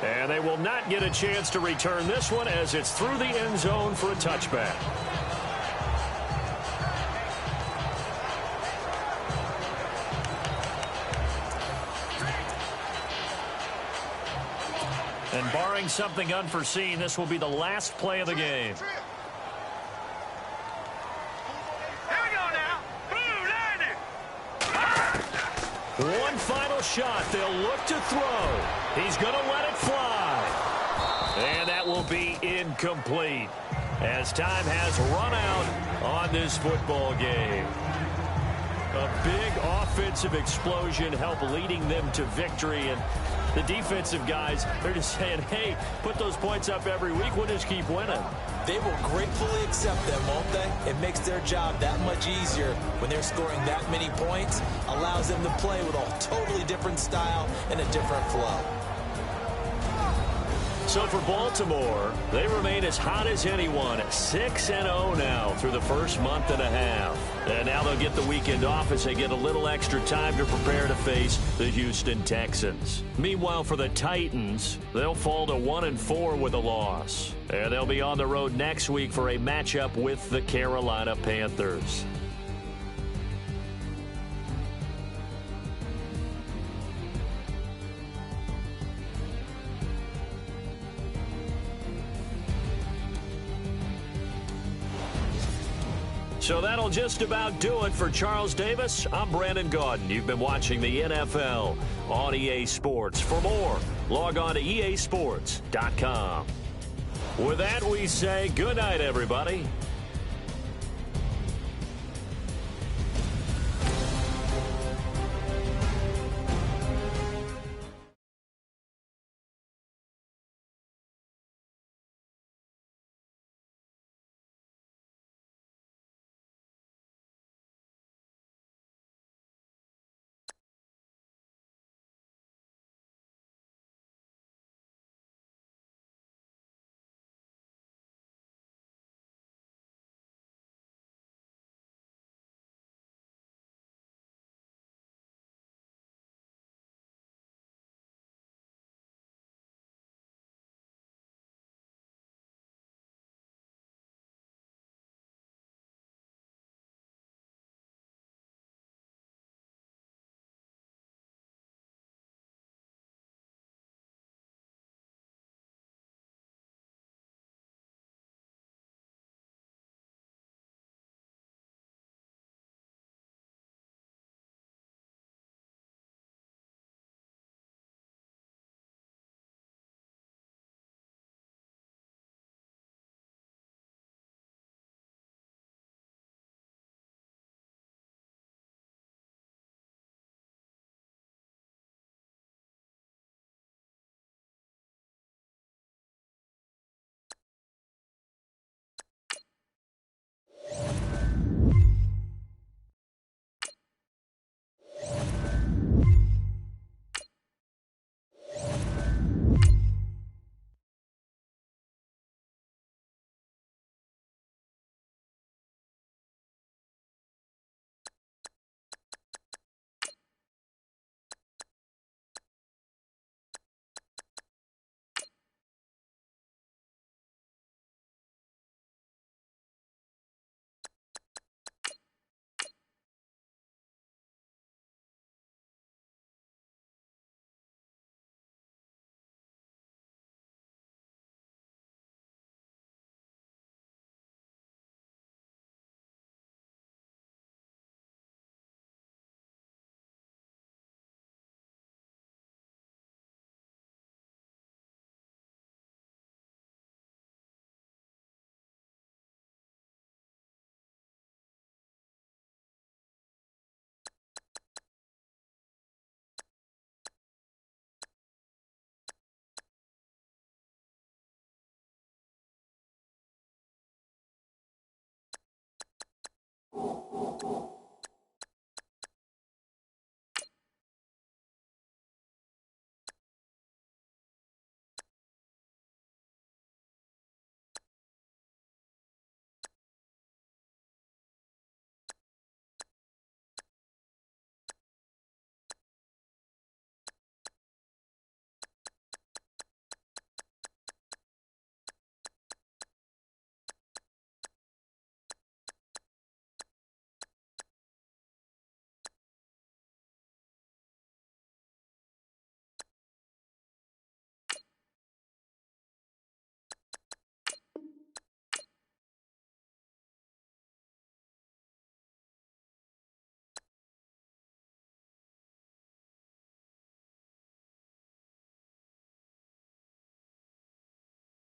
And they will not get a chance to return this one as it's through the end zone for a touchback. And barring something unforeseen, this will be the last play of the game. Here we go now. Blue, 90. One final shot. They'll look to throw. He's going to let it fly. And that will be incomplete as time has run out on this football game. A big offensive explosion helped leading them to victory. And the defensive guys, they're just saying, hey, put those points up every week. We'll just keep winning. They will gratefully accept them, won't they? It makes their job that much easier when they're scoring that many points. Allows them to play with a totally different style and a different flow. So for Baltimore, they remain as hot as anyone, 6-0 now through the first month and a half. And now they'll get the weekend off as they get a little extra time to prepare to face the Houston Texans. Meanwhile, for the Titans, they'll fall to 1-4 with a loss. And they'll be on the road next week for a matchup with the Carolina Panthers. So that'll just about do it for Charles Davis. I'm Brandon Gaudin. You've been watching the NFL on EA Sports. For more, log on to easports.com. With that, we say good night, everybody.